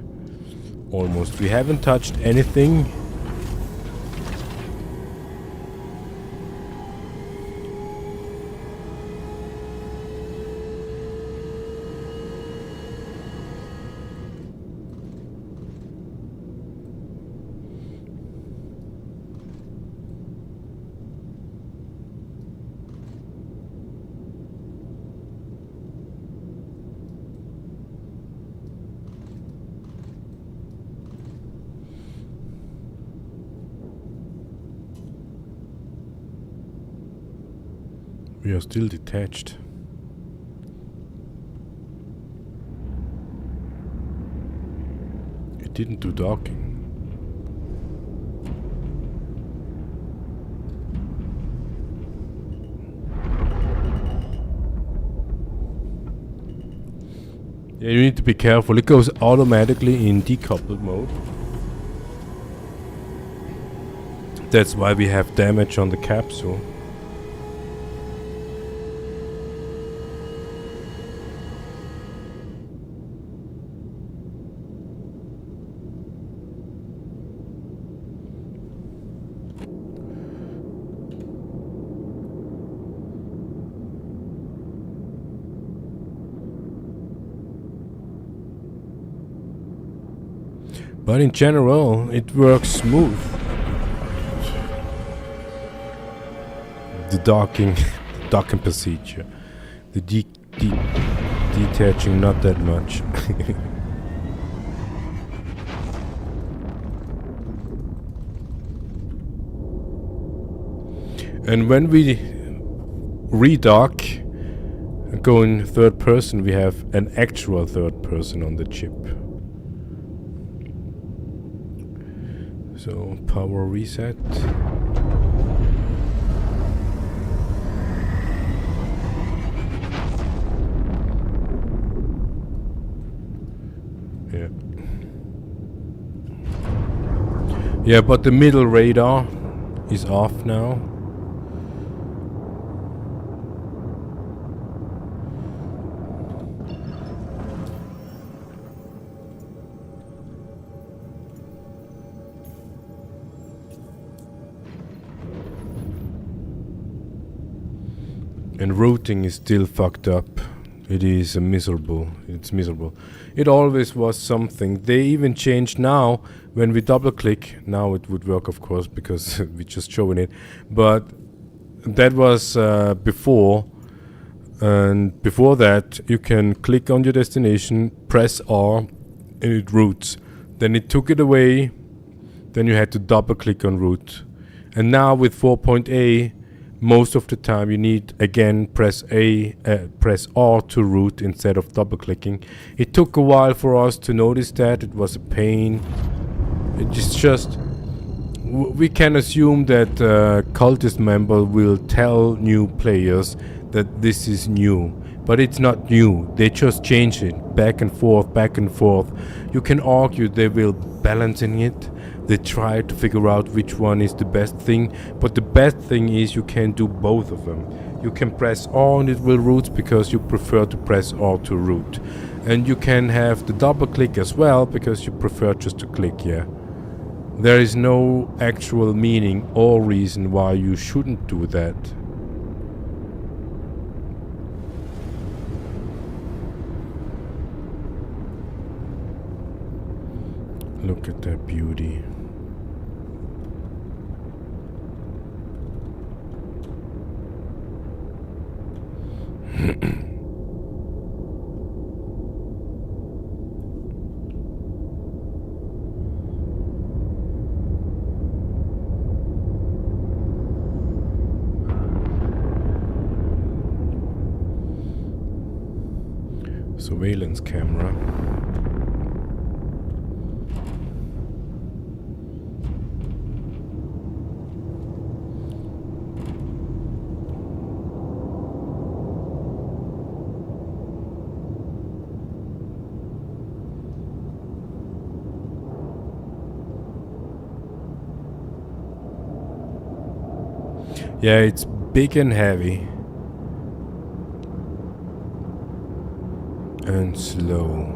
Almost. We haven't touched anything. We are still detached. It didn't do docking. Yeah, you need to be careful. It goes automatically in decoupled mode. That's why we have damage on the capsule. But in general, it works smooth. The docking, docking procedure, the detaching, not that much. And when we redock, go in third person, we have an actual third person on the chip. So power reset. Yeah. Yeah, but the middle radar is off now. And routing is still fucked up. It is miserable. It's miserable. It always was something. They even changed now when we double click. Now it would work, of course, because we just showing it. But that was before. And before that, you can click on your destination, press R, and it routes. Then it took it away. Then you had to double click on route. And now with 4.A, most of the time you need again press R to root instead of double clicking. It took a while for us to notice that. It was a pain. It's just we can assume that cultist member will tell new players that this is new, but it's not new. They just change it back and forth, back and forth. You can argue they will balancing it. They try to figure out which one is the best thing, but the best thing is you can do both of them. You can press R and it will root because you prefer to press R to root. And you can have the double click as well because you prefer just to click, yeah. There is no actual meaning or reason why you shouldn't do that. Look at that beauty. Surveillance camera. Yeah, it's big and heavy. And slow.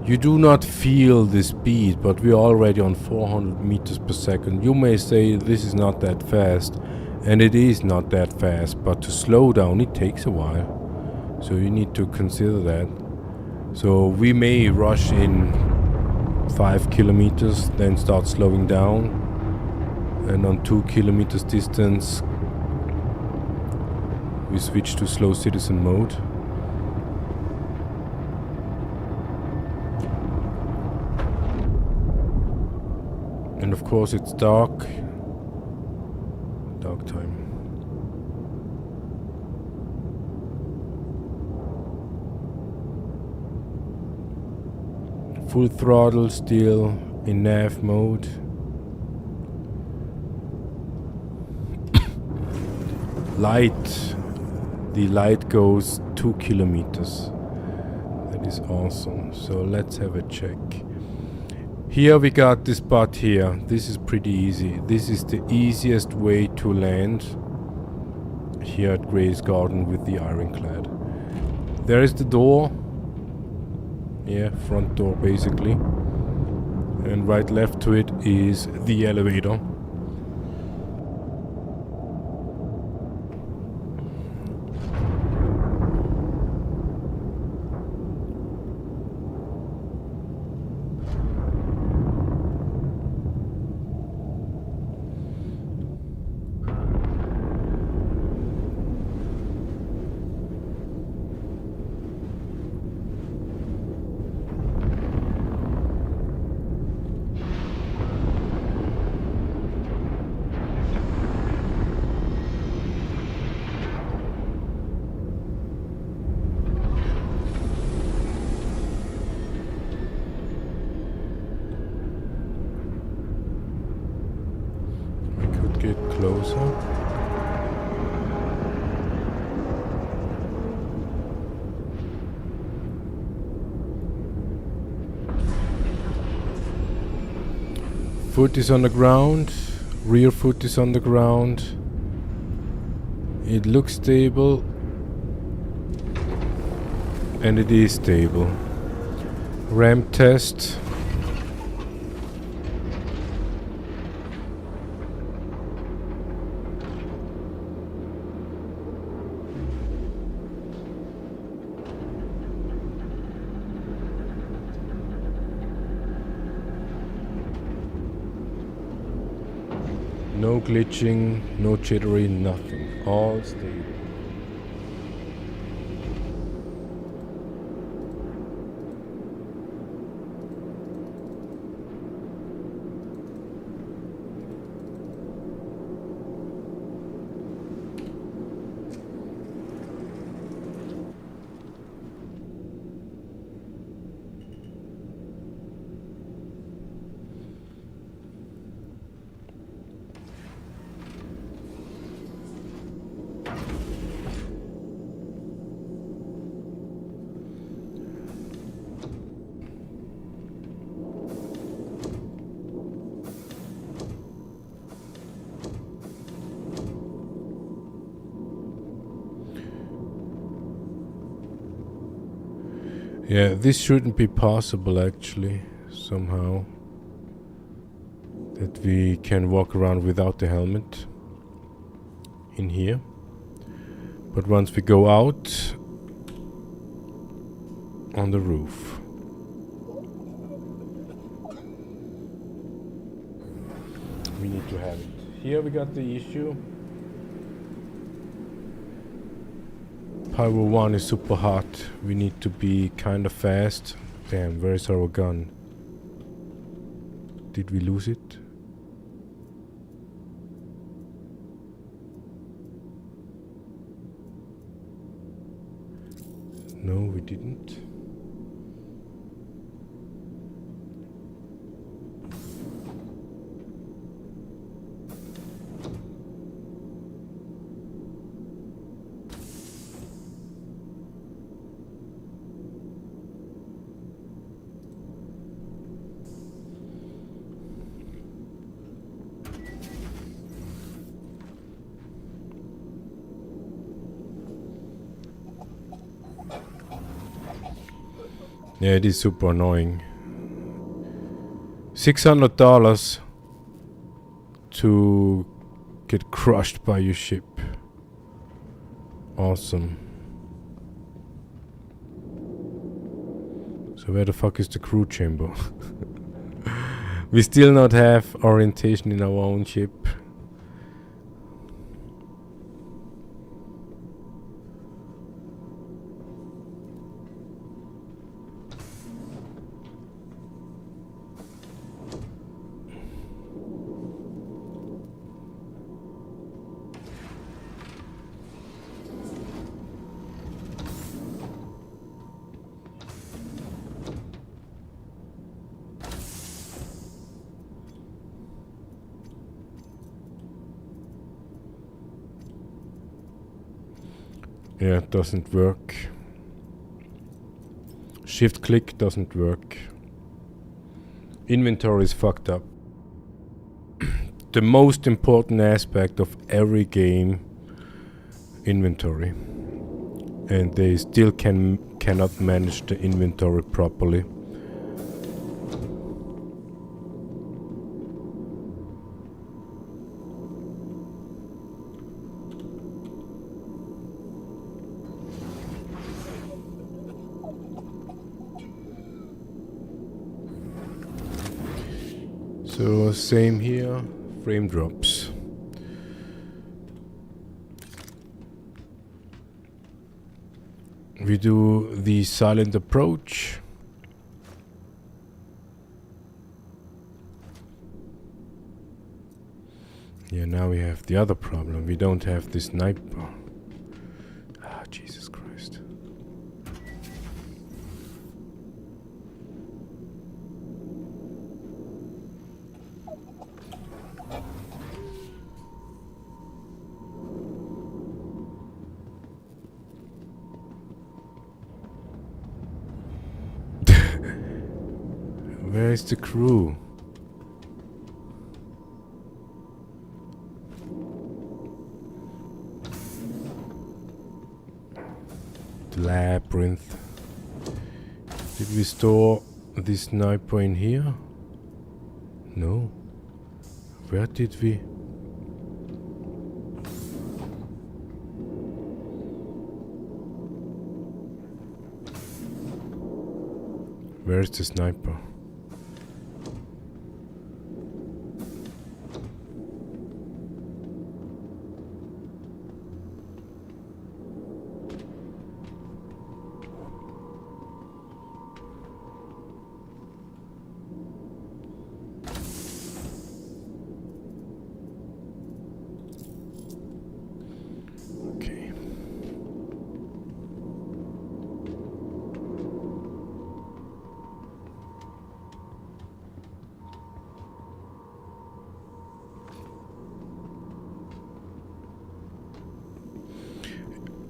You do not feel the speed, but we're already on 400 meters per second. You may say this is not that fast, and it is not that fast, but to slow down it takes a while. So you need to consider that. So we may rush in 5 kilometers, then start slowing down, and on 2 kilometers distance we switch to slow citizen mode. And of course it's dark time. Full throttle still in nav mode. Light. The light goes 2 kilometers. That is awesome. So let's have a check. Here we got this spot here. This is pretty easy. This is the easiest way to land here at Gray's Garden with the ironclad. There is the door. Yeah, front door basically. And right left to it is the elevator. Foot is on the ground. Rear foot is on the ground. It looks stable. And it is stable. Ramp test. No glitching, no jittery, nothing. All stable. Yeah, this shouldn't be possible actually, somehow. That we can walk around without the helmet in here. But once we go out on the roof. We need to have it. Here we got the issue. Power 1 is super hot. We need to be kind of fast. Damn, where is our gun? Did we lose it? No, we didn't. Yeah, it is super annoying. $600 to get crushed by your ship. Awesome. So where the fuck is the crew chamber? We still not have orientation in our own ship. Yeah, it doesn't work. Shift click doesn't work. Inventory is fucked up. The most important aspect of every game, inventory. And they still cannot manage the inventory properly. So same here, frame drops. We do the silent approach. Yeah, now we have the other problem. We don't have the sniper. Ah, Jesus Christ. Where is the crew? The labyrinth. Did we store this sniper in here? No. Where did we? Where is the sniper?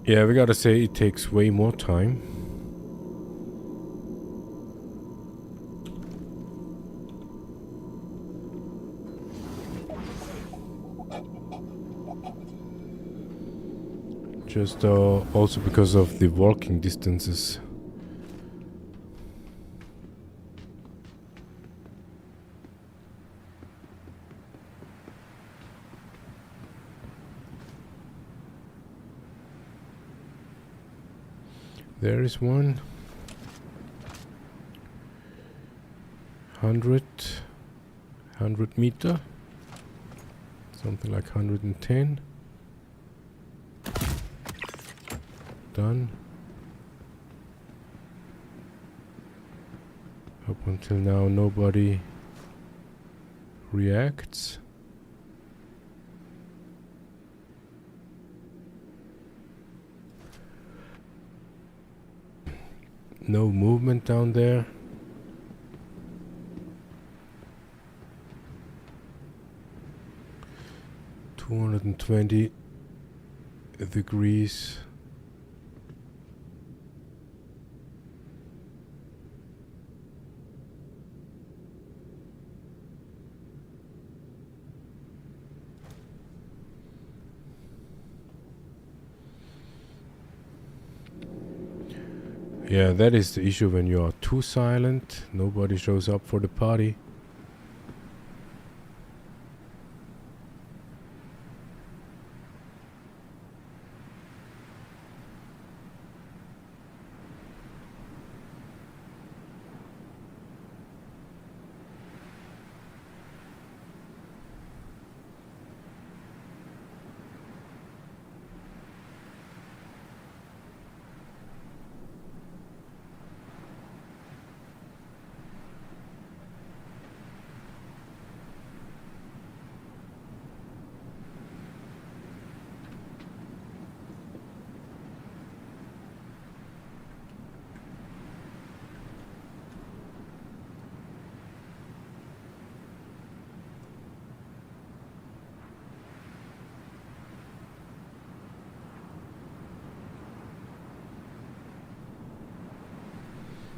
Yeah, we gotta say it takes way more time. Just also because of the walking distances. There is one. 100 meter. Something like 110. Done. Up until now nobody reacts. No movement down there. $220 degrees. Yeah, that is the issue when you are too silent. Nobody shows up for the party.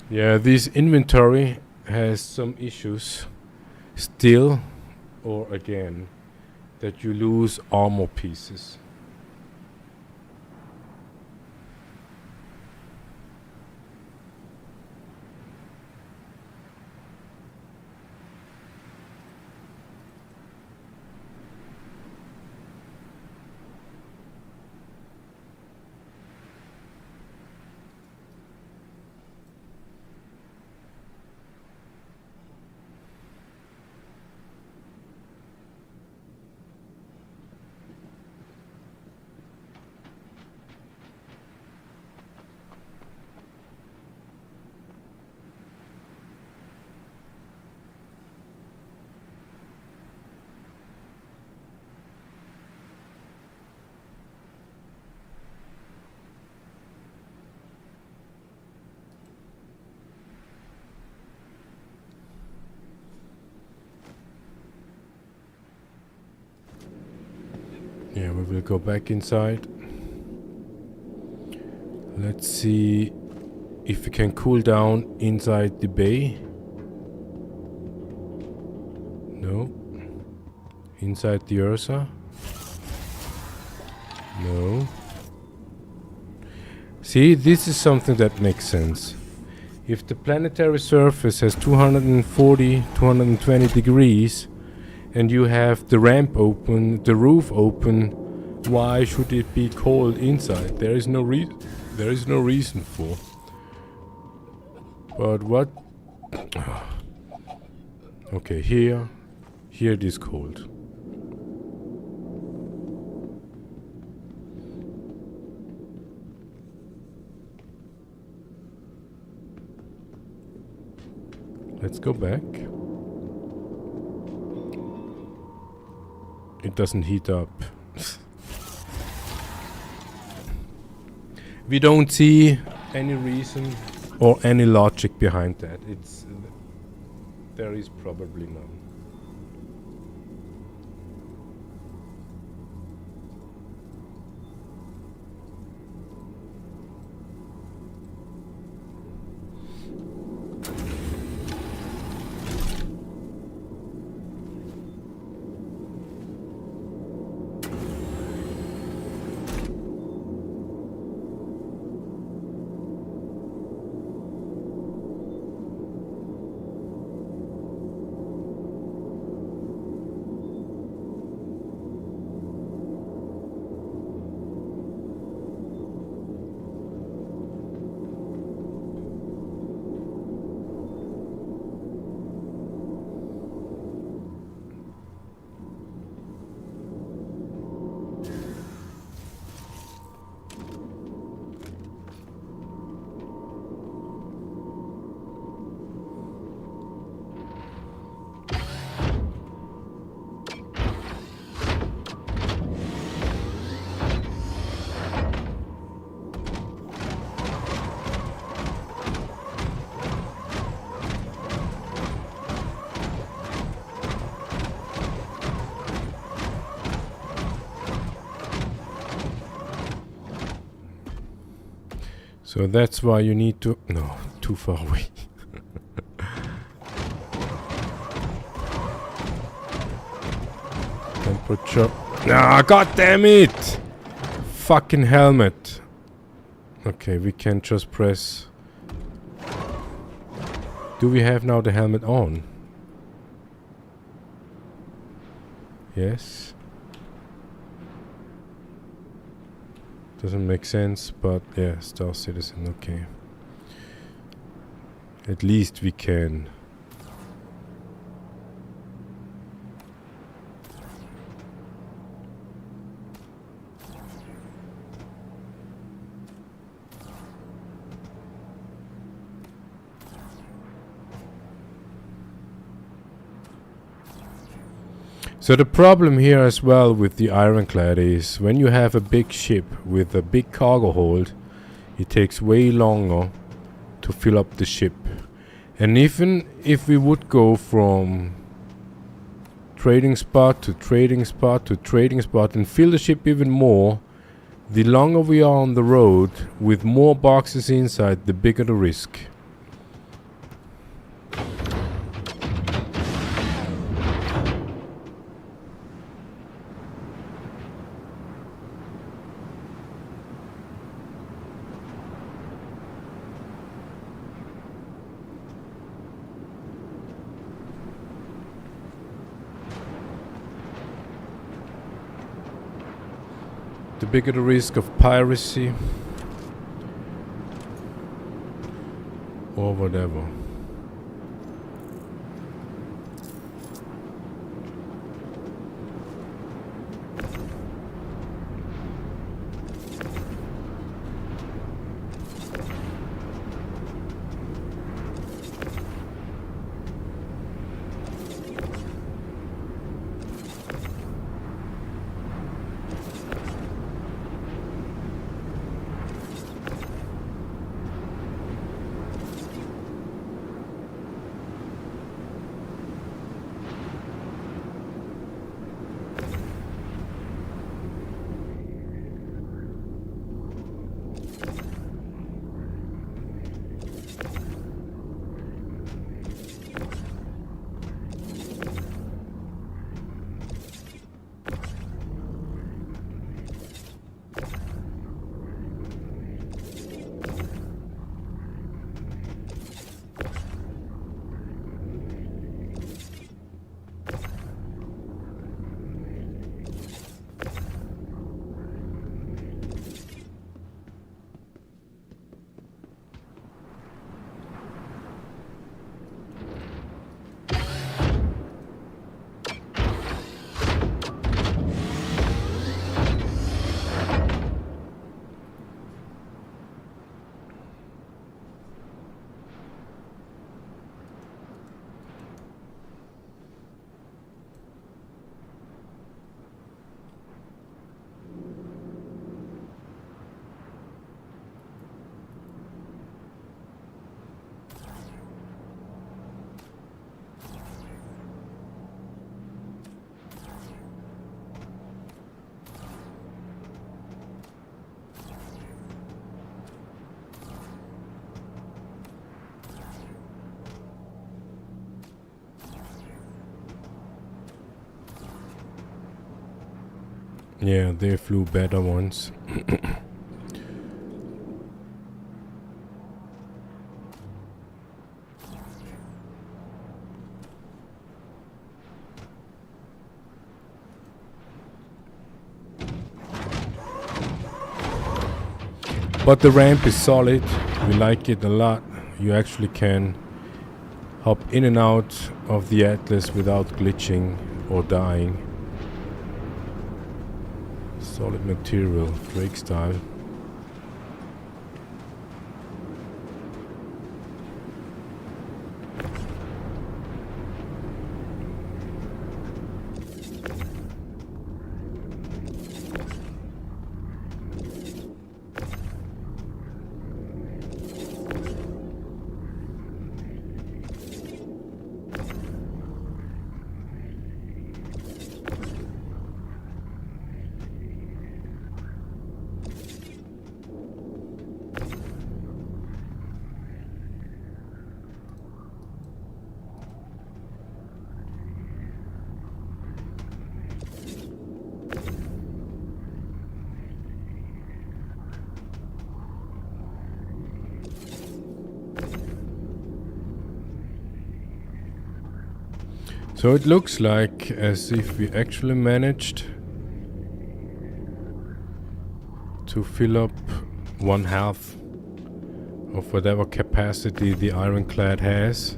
Yeah, this inventory has some issues still, or again, that you lose armor pieces. Yeah, we will go back inside. Let's see if we can cool down inside the bay. No. Inside the Ursa. No. See, this is something that makes sense. If the planetary surface has 240, 220 degrees, and you have the ramp open, the roof open, why should it be cold inside? There is no reason for. But what? Okay, here it is cold. Let's go back. It doesn't heat up. We don't see any reason or any logic behind that. There is probably none. So that's why you need to... No, too far away. Temperature... Ah, god damn it! Fucking helmet. Okay, we can just press... Do we have now the helmet on? Yes. Doesn't make sense, but yeah, Star Citizen, okay. At least we can. So the problem here as well with the Ironclad is when you have a big ship with a big cargo hold, it takes way longer to fill up the ship. And even if we would go from trading spot to trading spot to trading spot and fill the ship even more, the longer we are on the road with more boxes inside, the bigger the risk. The bigger the risk of piracy or whatever. Yeah, they flew better once. But the ramp is solid. We like it a lot. You actually can hop in and out of the Atlas without glitching or dying. Solid material, Drake style. So it looks like as if we actually managed to fill up 1/2 of whatever capacity the ironclad has.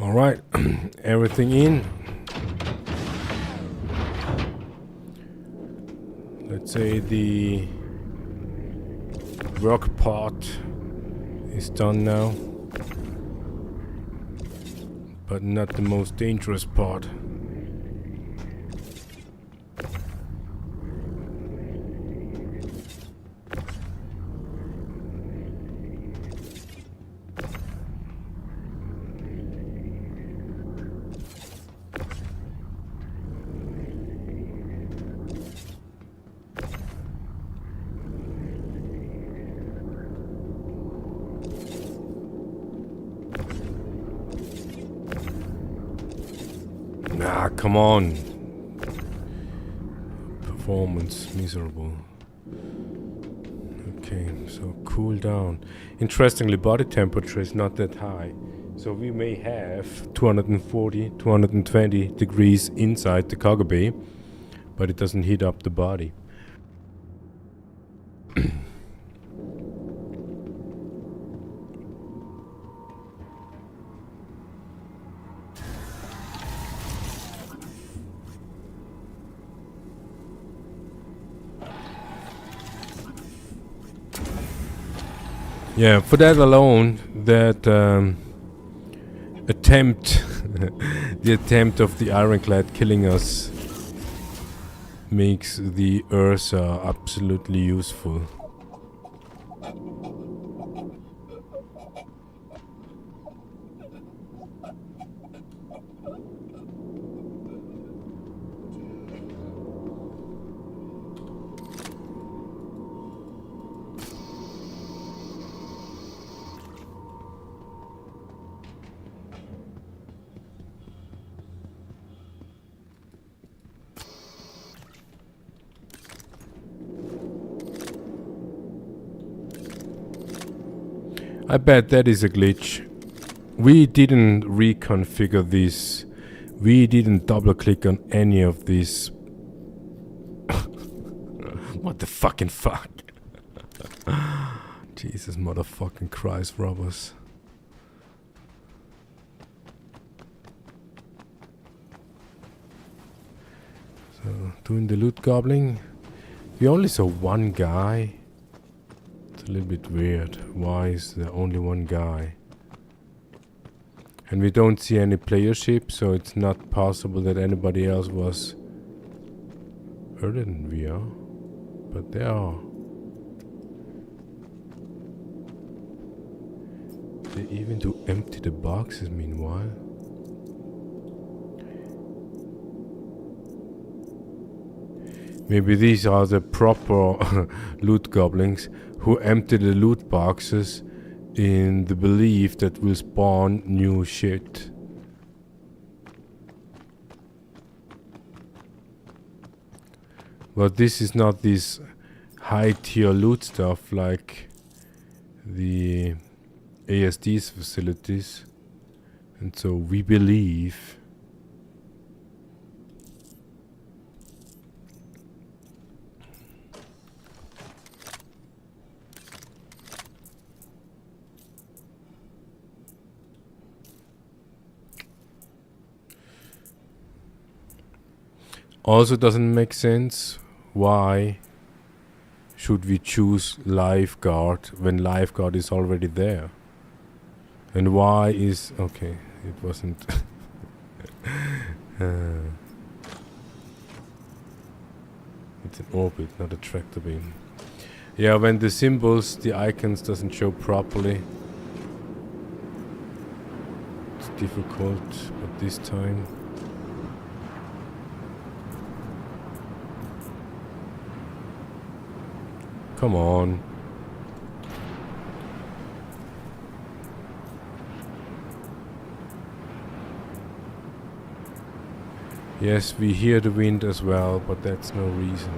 All right, everything in. Let's say the work part is done now, but not the most dangerous part. Ah, come on. Performance miserable. Okay, so cool down. Interestingly, body temperature is not that high. So we may have 240, 220 degrees inside the cargo bay, but it doesn't heat up the body. Yeah, for that alone, that attempt, the attempt of the ironclad killing us, makes the Ursa absolutely useful. I bet that is a glitch. We didn't reconfigure this. We didn't double click on any of this. What the fucking fuck? Jesus motherfucking Christ, robbers. So, doing the loot gobbling. We only saw one guy. It's a little bit weird. Why is there only one guy? And we don't see any playership, so it's not possible that anybody else was earlier than we are. But they are. They even do empty the boxes meanwhile. Maybe these are the proper loot goblins who empty the loot boxes in the belief that will spawn new shit. But this is not this high tier loot stuff like the ASD's facilities, and so we believe also doesn't make sense. Why should we choose lifeguard when lifeguard is already there? And why is... okay, it wasn't... it's an orbit, not a tractor beam. Yeah, when the symbols, the icons doesn't show properly, it's difficult, but this time... come on. Yes, we hear the wind as well, but that's no reason.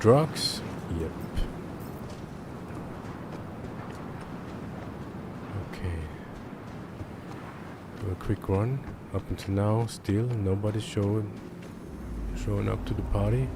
Drugs? Yep. Okay. Do a quick run. Up until now, still nobody's showing up to the party.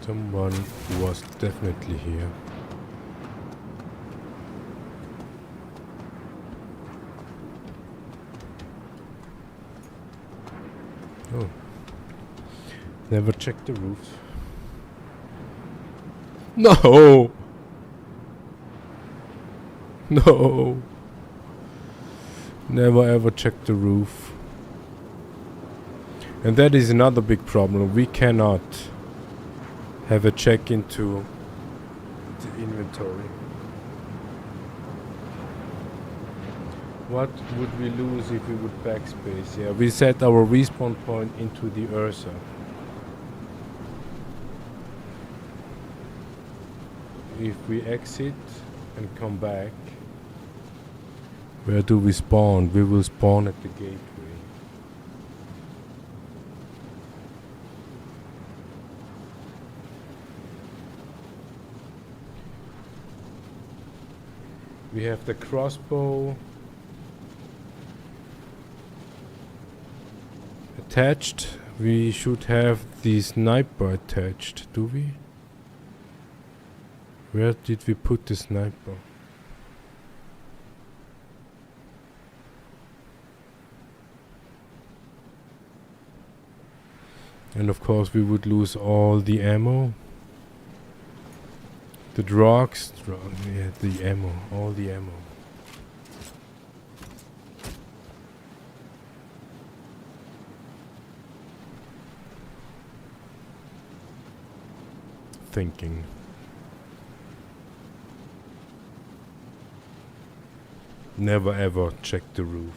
Someone was definitely here. Oh. Never checked the roofs. No! No! Never ever checked the roof. And that is another big problem. We cannot have a check into the inventory. What would we lose if we would backspace? Yeah, we set our respawn point into the Ursa. If we exit and come back, where do we spawn? We will spawn at the gateway. We have the crossbow attached. We should have the sniper attached, do we? Where did we put the sniper? And of course we would lose all the ammo. The drugs, yeah, the ammo, all the ammo. thinking. Never ever check the roof.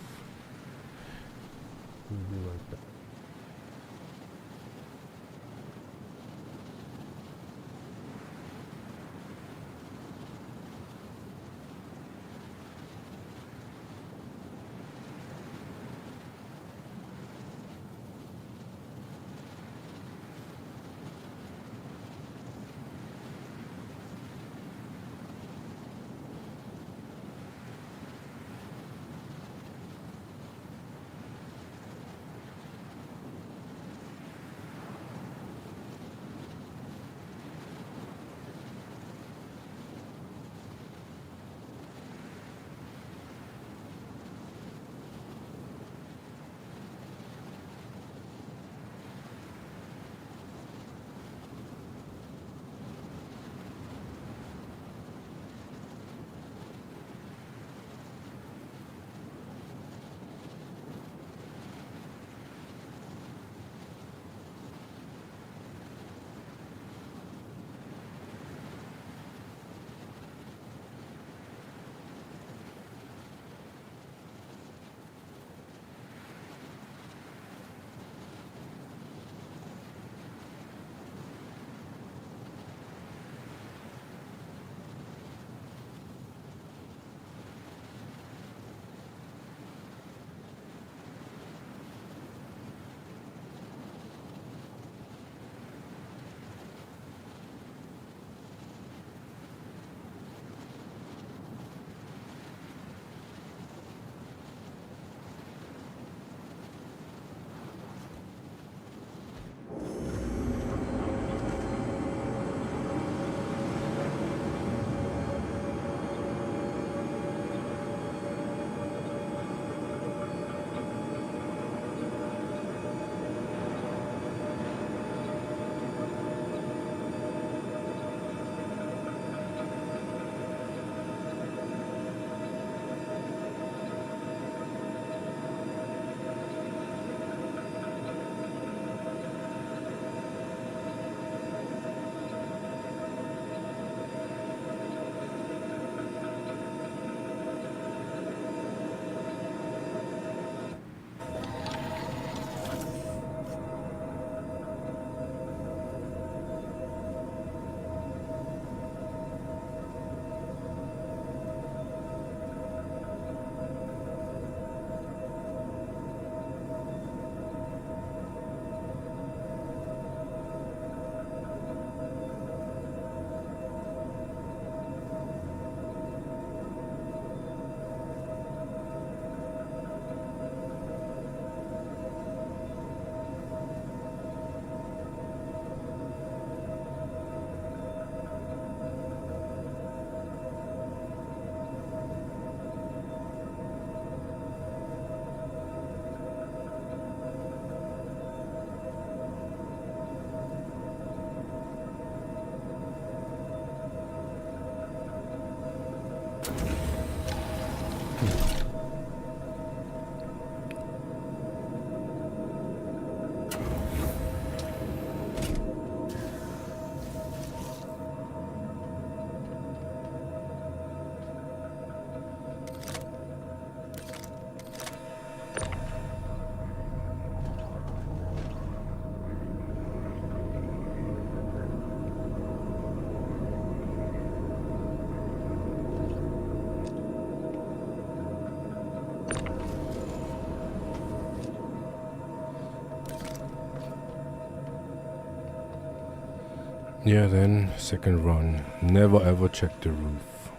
Yeah, then second run. Never ever check the roof.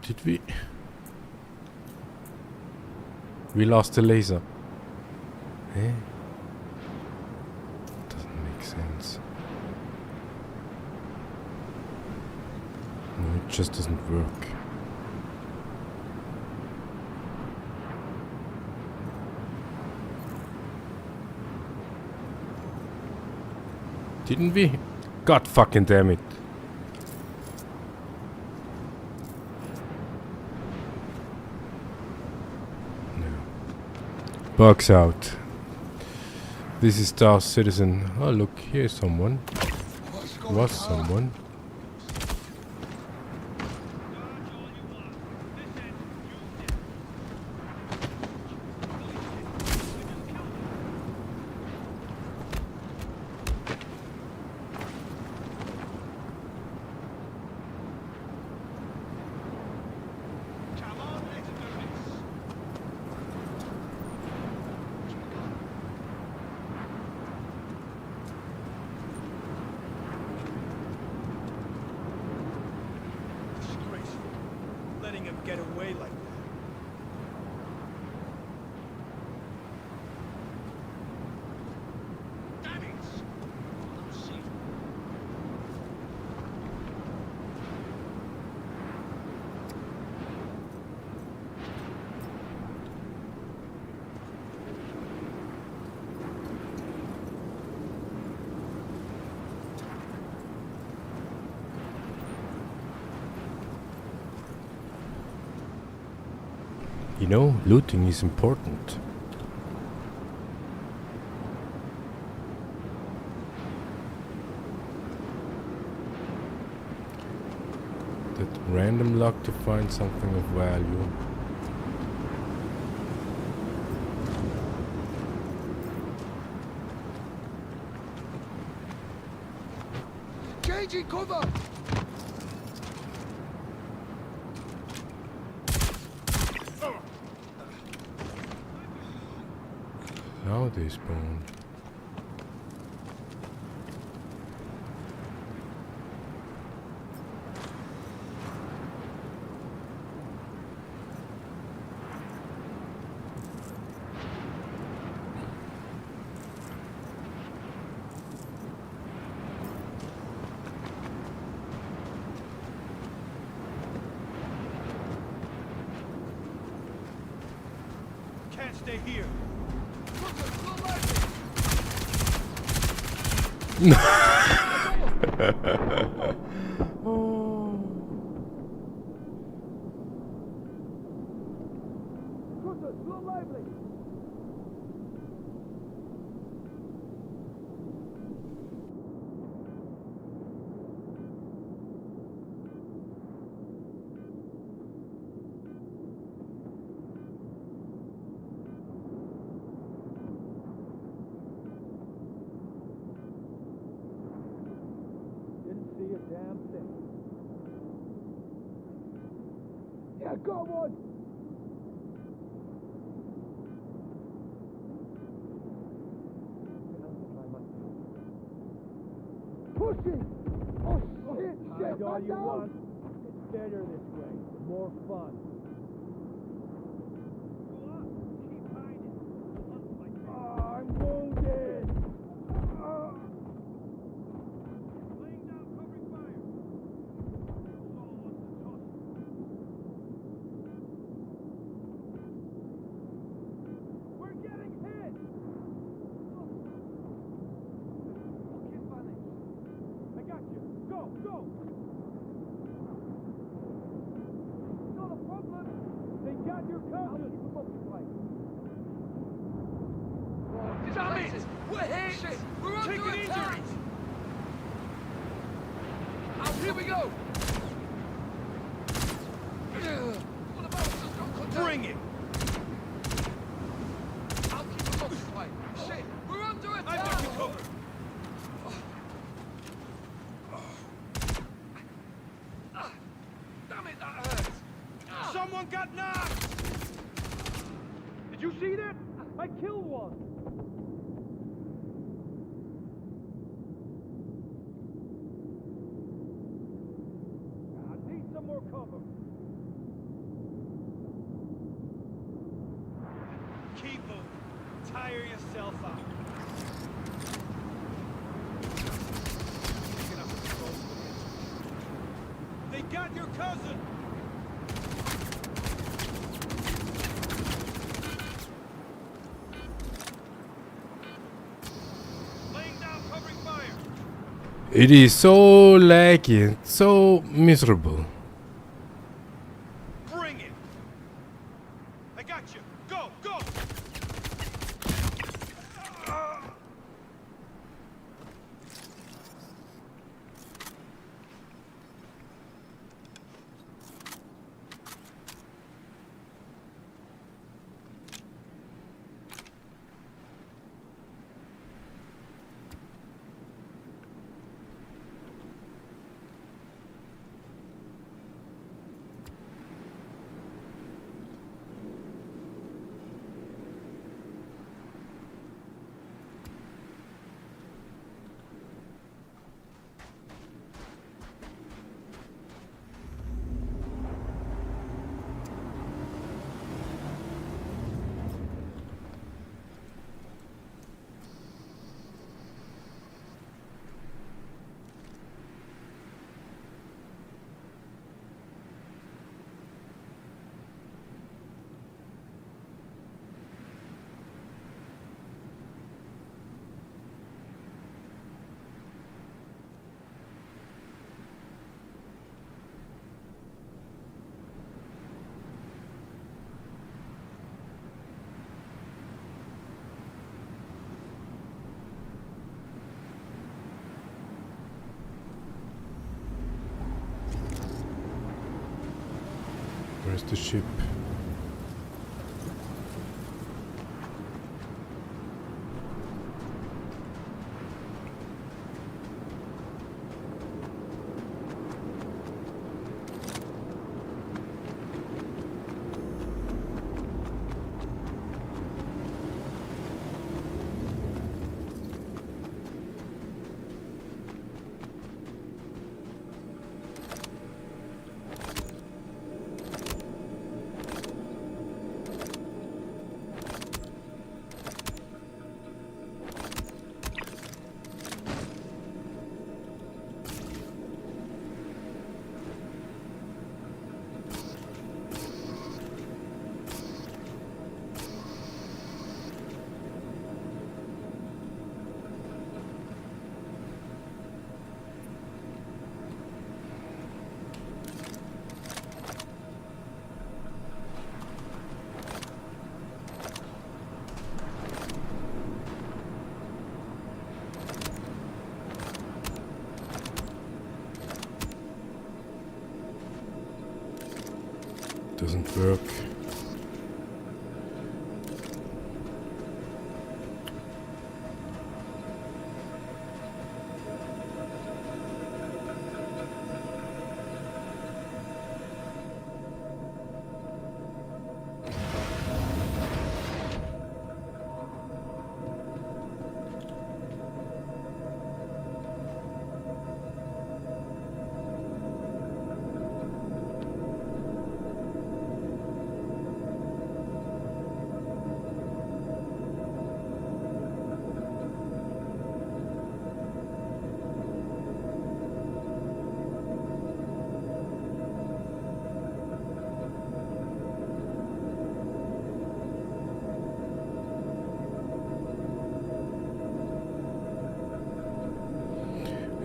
Did we? We lost the laser. Eh? Doesn't make sense. No, it just doesn't work. Didn't we? God fucking damn it. Bugs out. This is Star Citizen. Oh look, here's someone. What's going Was on? someone. Come on, let's do this. Disgraceful. Letting him get away like that. Damn it! Oh, shit. You know, looting is important. That random luck to find something of value. Changing cover! Now they spawn. Can't stay here. Didn't see a damn thing. Yeah, got one! Pushing! Oh, shit! Hide all I'm you down. want. It's better this way. More fun. Keep hiding. I'm wounded. Laying down covering fire. Saul wants to toss. We're getting hit. Fucking balance. I got you. Go, go. Not a problem. They got your I'll cousin. keep them occupied. Damn it! We're hit! Shit. We're under Taking attack! injuries. Here we go! What about us? Got contact? Bring it. I'll keep them occupied. Shit! We're under attack! I've got you covered. Damn it, that hurts! Someone got knocked. Did you see that? I killed one. I need some more cover. Keep moving. Tire yourself out. Picking up disposable hits. They got your cousin. Laying down covering fire. It is so laggy, so miserable. Bring it. I got you. Go, go. Where's the ship? Doesn't work.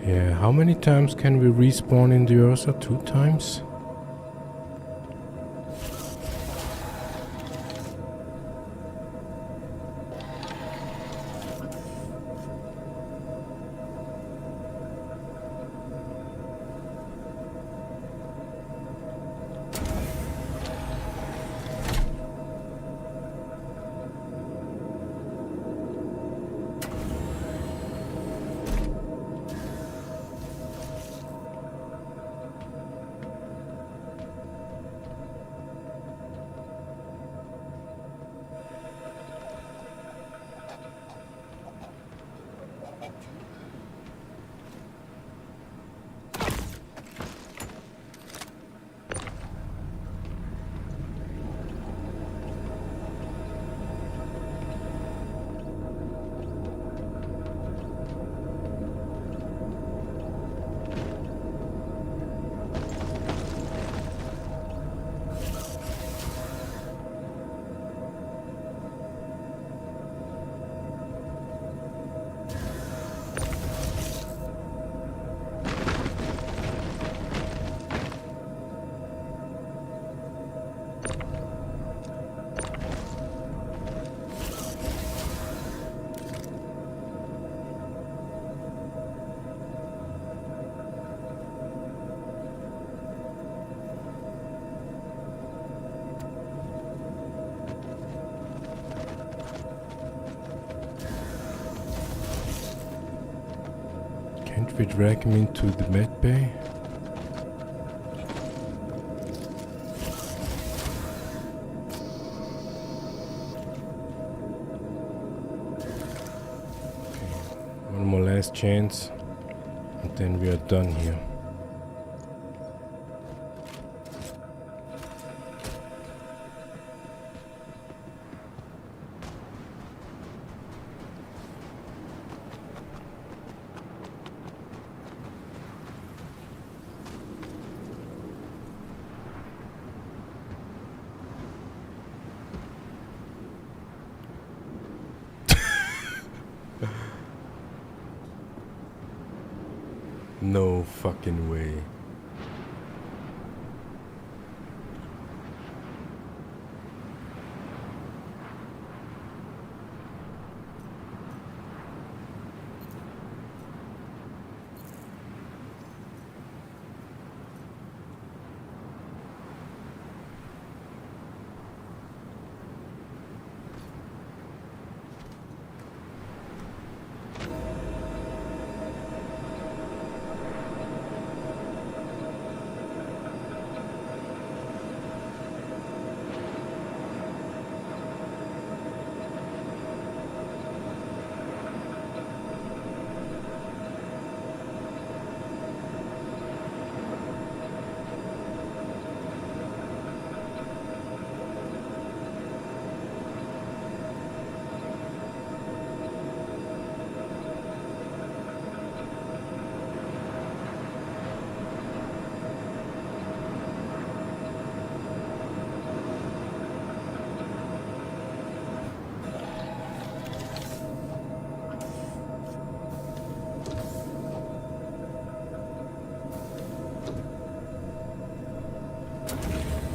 Yeah, how many times can we respawn in the Ursa? 2 times? Can't we drag him into the med bay? One more last chance, and then we are done here. No fucking way.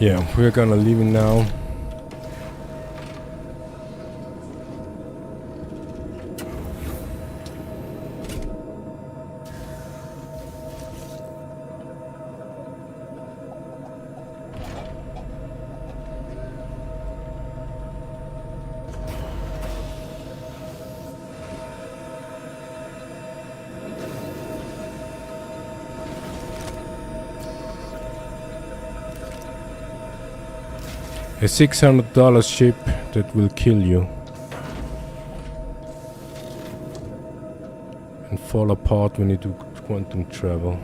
Yeah, we're gonna leave it now. A $600 ship that will kill you and fall apart when you do quantum travel.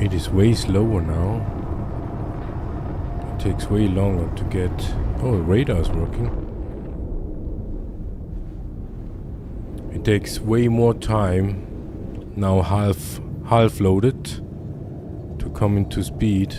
It is way slower now. It takes way longer to get... Oh, the radar is working. It takes way more time, now half loaded, to come into speed.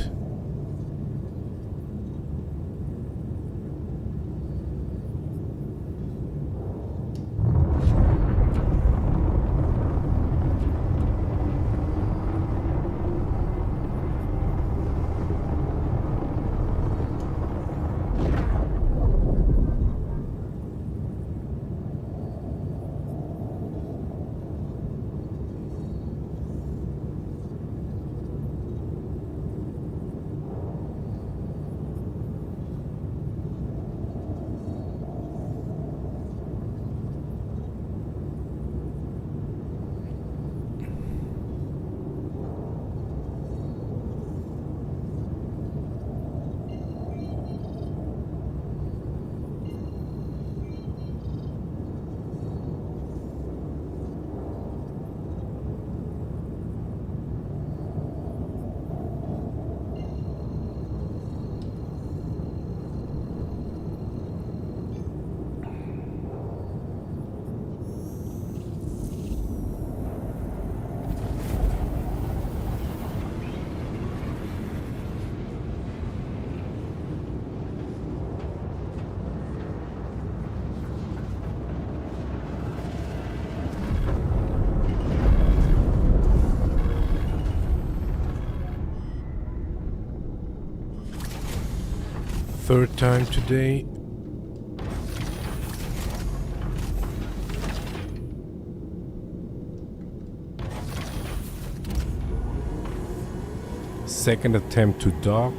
Third time today. Second attempt to dock.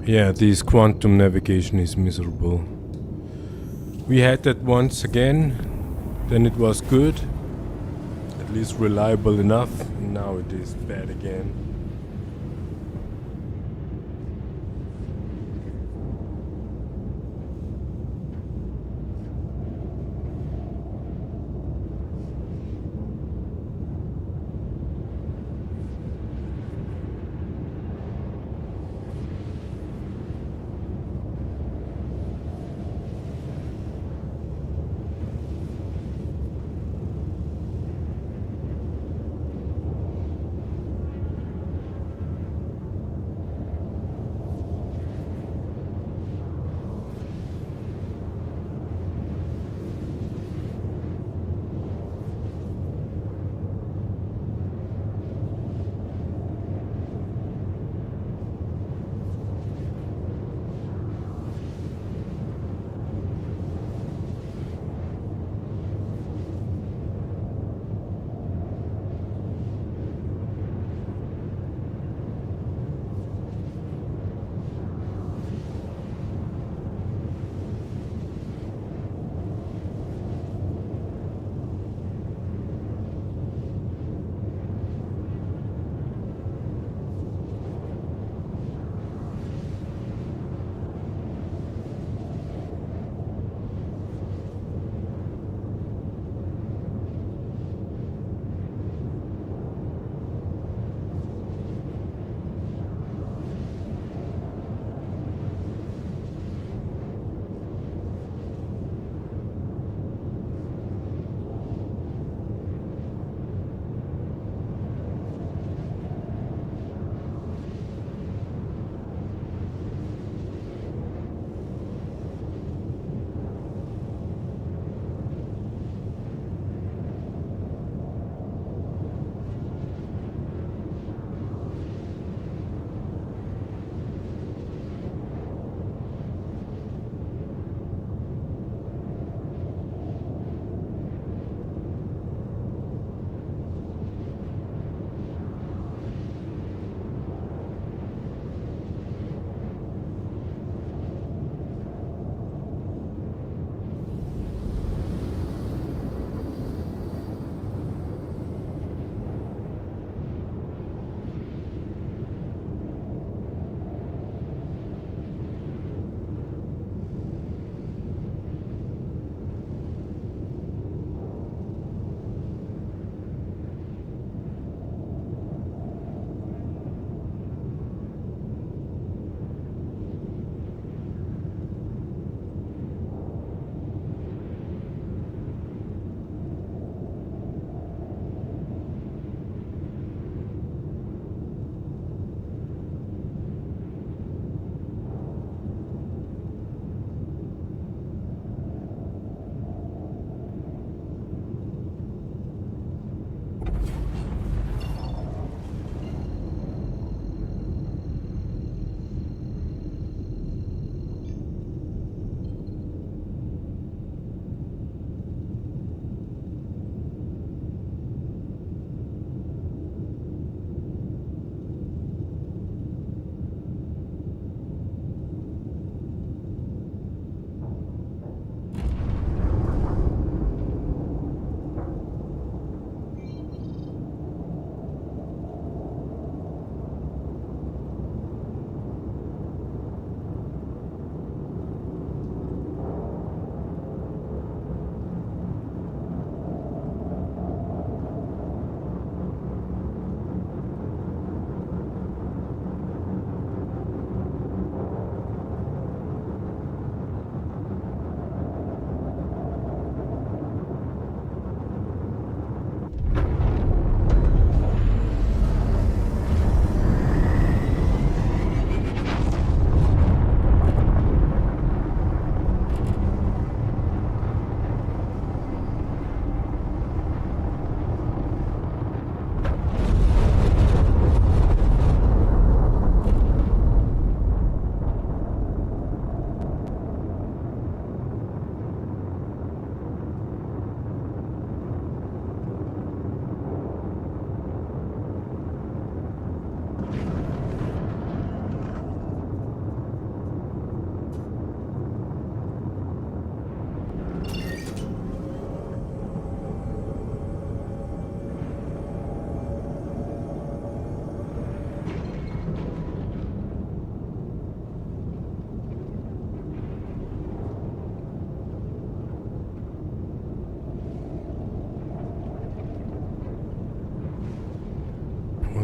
Yeah, this quantum navigation is miserable. We had that once again, then it was good, at least reliable enough, and now it is bad again.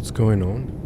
What's going on?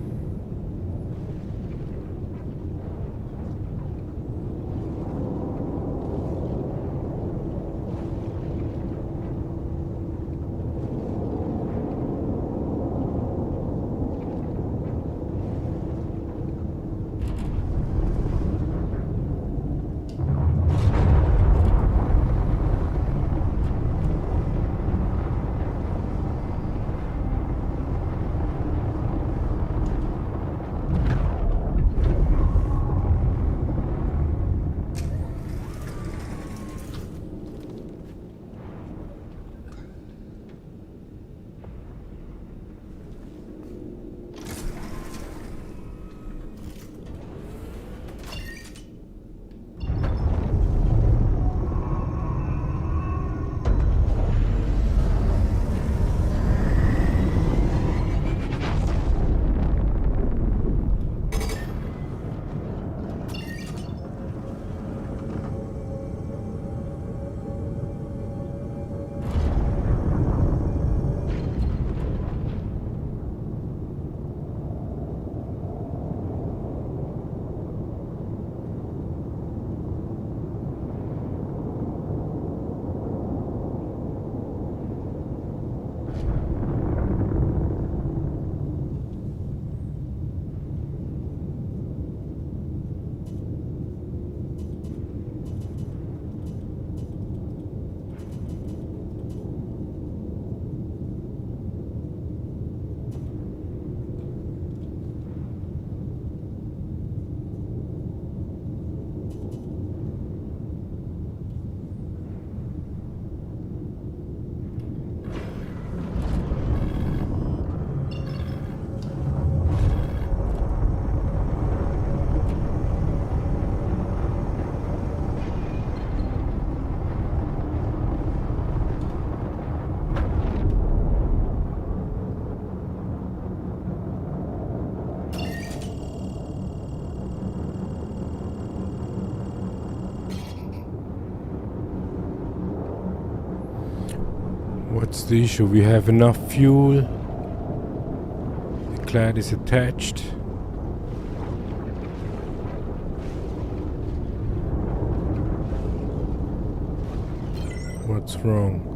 What's the issue? We have enough fuel. The clad is attached. What's wrong?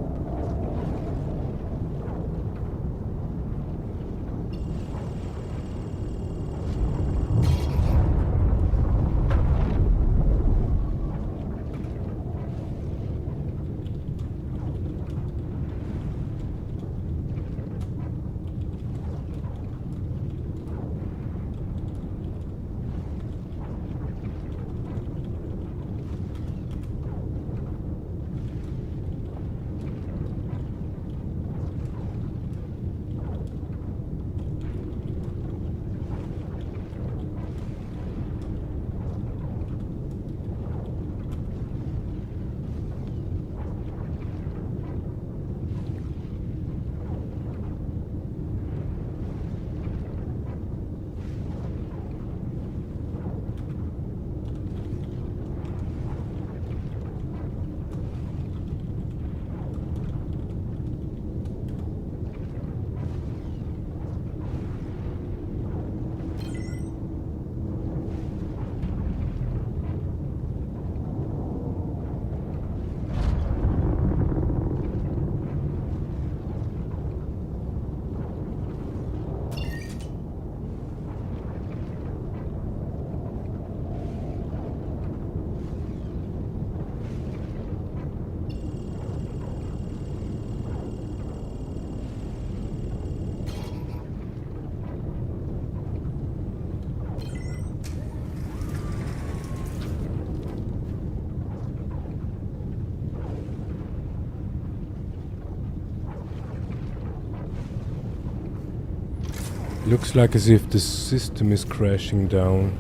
Looks like as if the system is crashing down.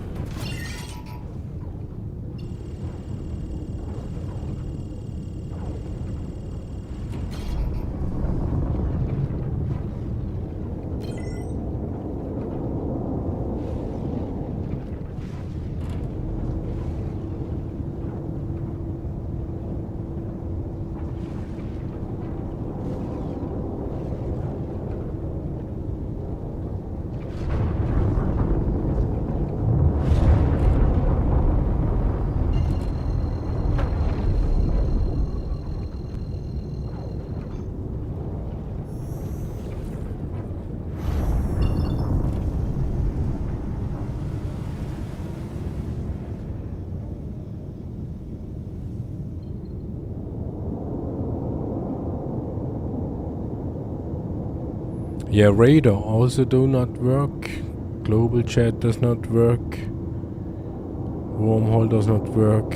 Yeah, radar also do not work. Global chat does not work. Wormhole does not work.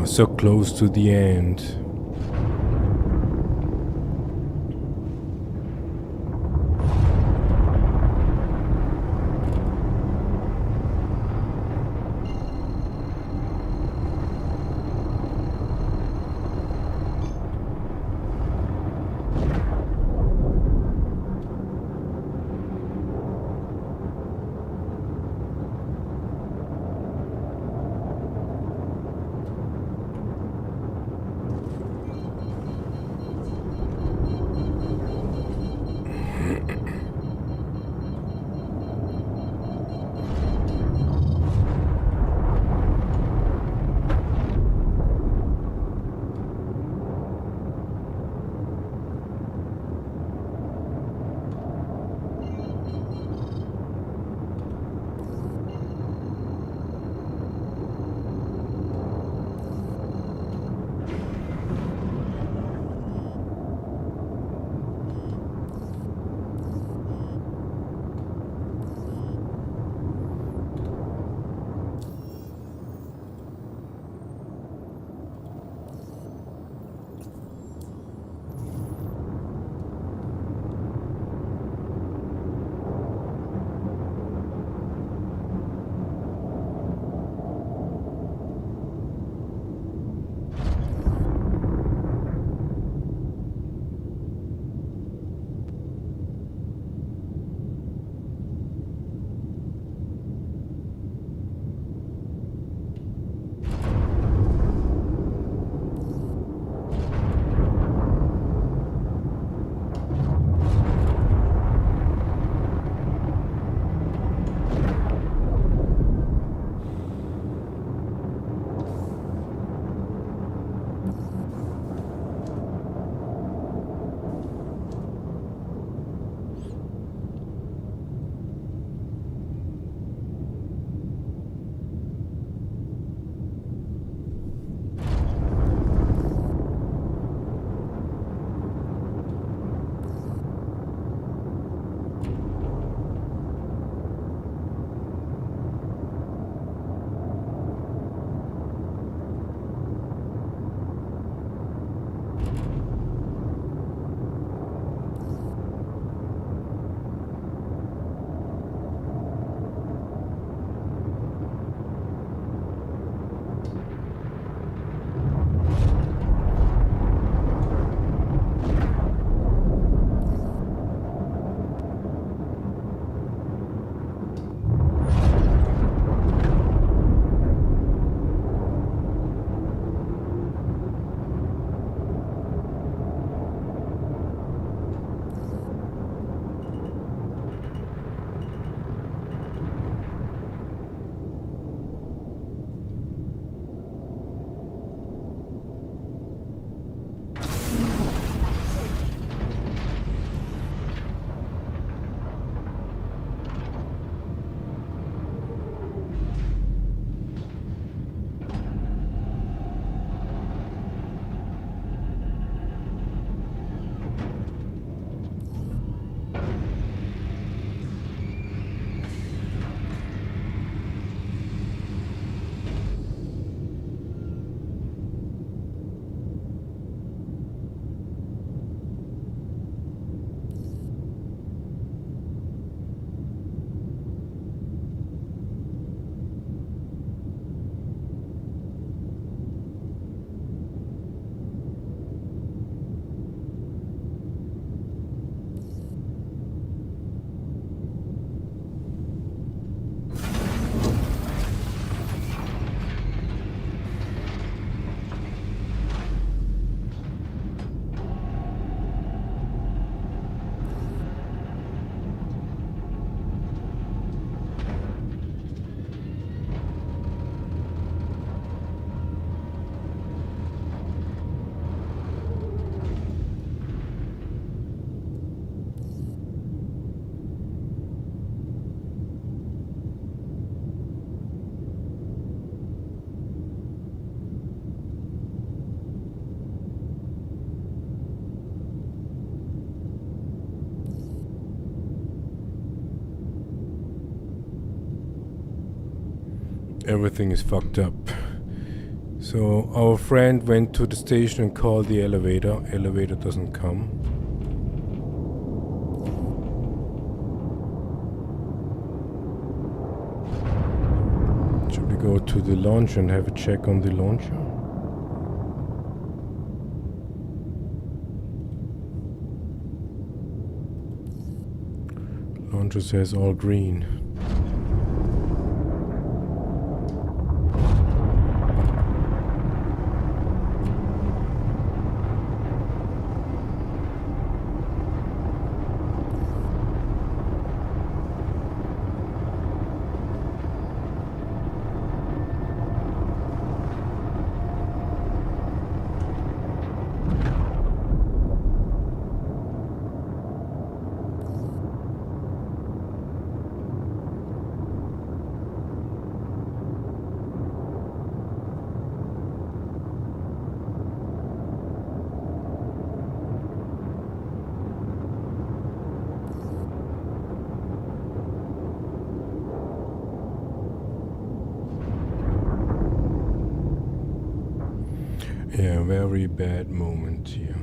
So close to the end. Everything is fucked up. So our friend went to the station and called the elevator. Elevator doesn't come. Should we go to the launch and have a check on the launcher? Launcher says all green. Yeah, very bad moment here.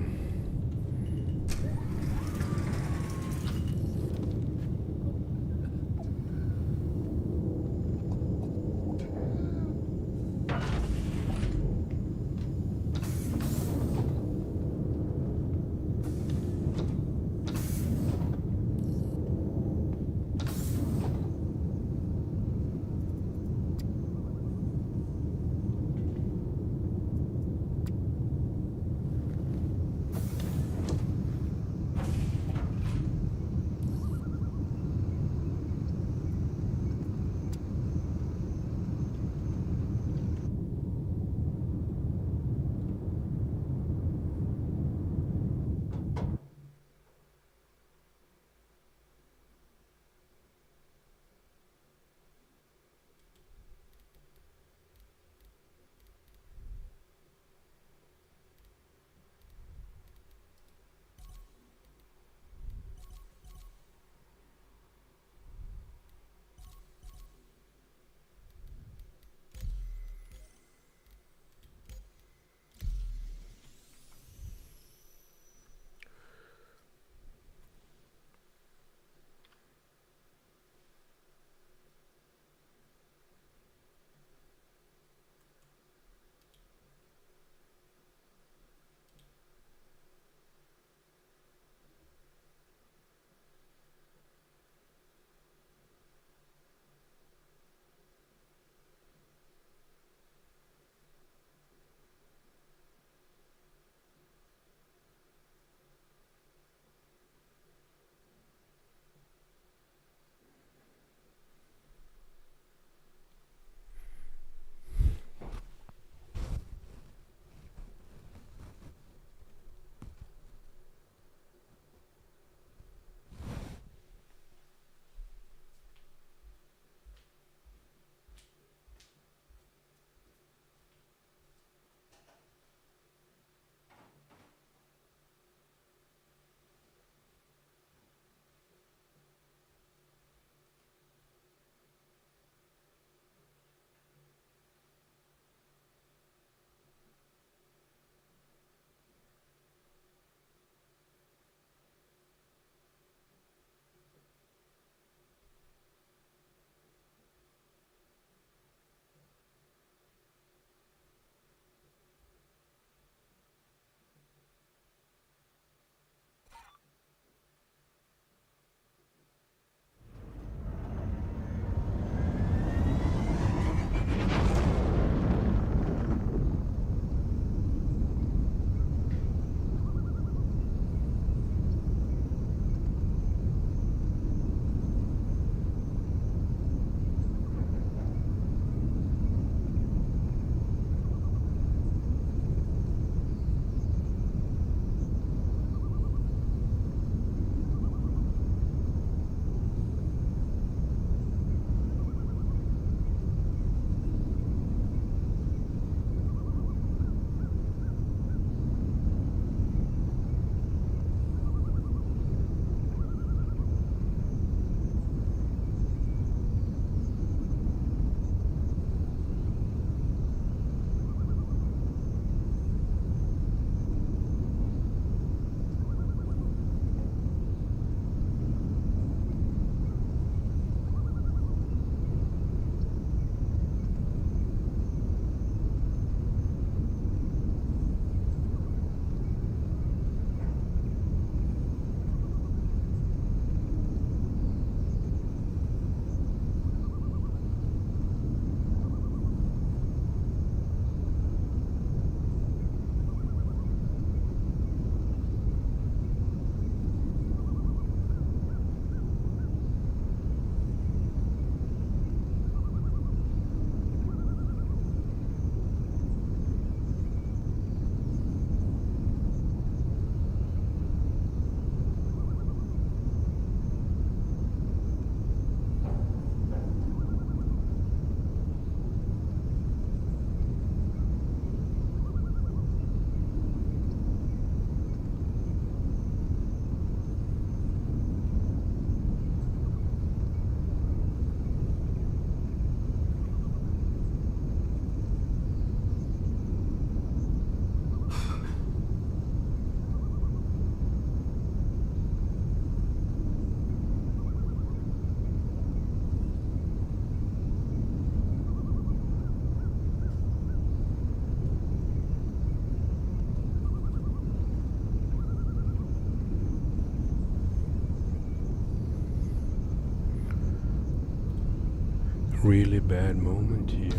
really bad moment here.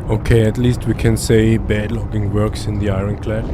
Okay, at least we can say bad logging works in the Ironclad.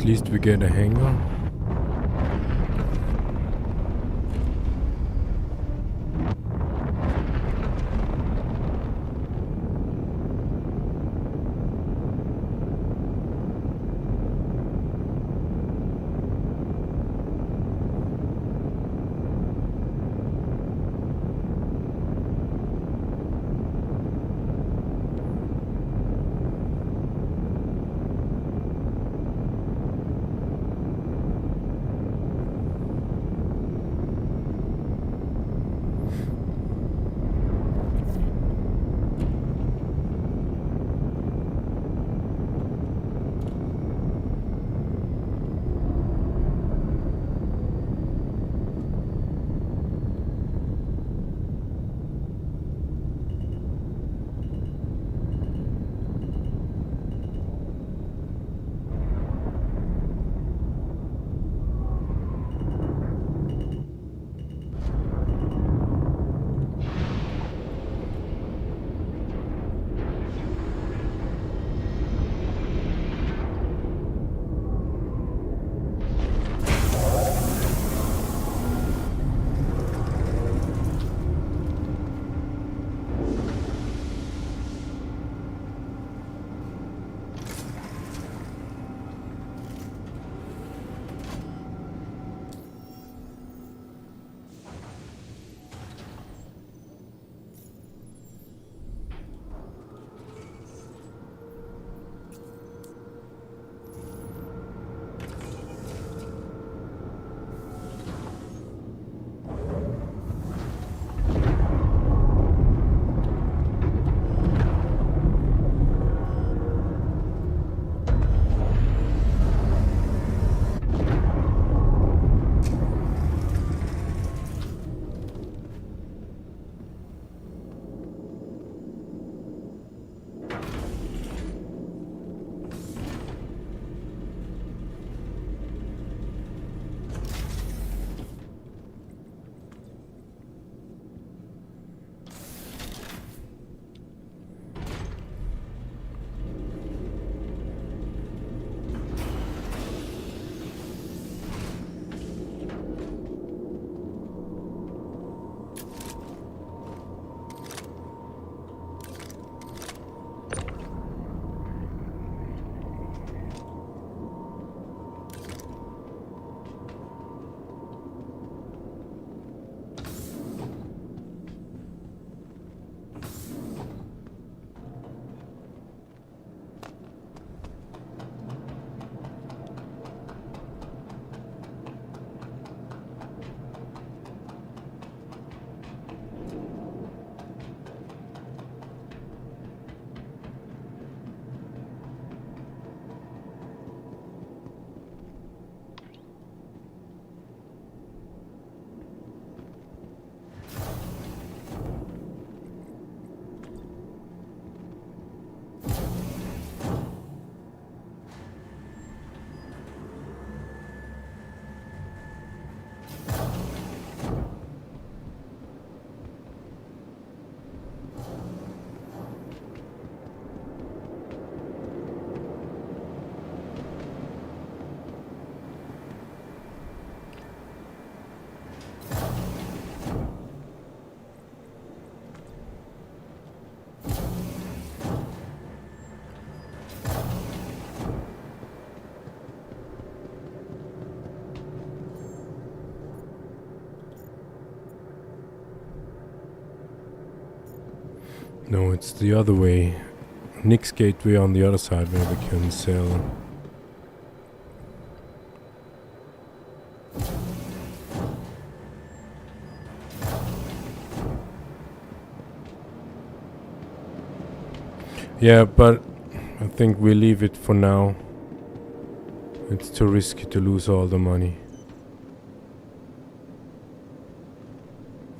At least we get a hanger. No, it's the other way. Nick's gateway on the other side where we can sell. Yeah, but I think we leave it for now. It's too risky to lose all the money.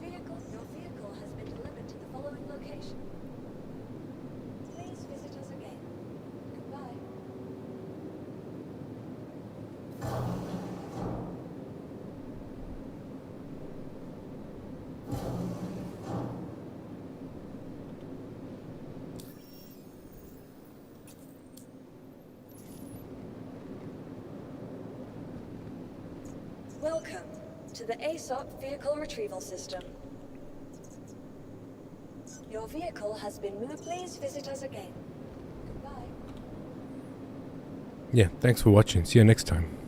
Your vehicle has been delivered to the following location. Please visit us again. Goodbye. Welcome to the ASUS Vehicle Retrieval System. Your vehicle has been moved. Please visit us again. Goodbye. Yeah, thanks for watching. See you next time.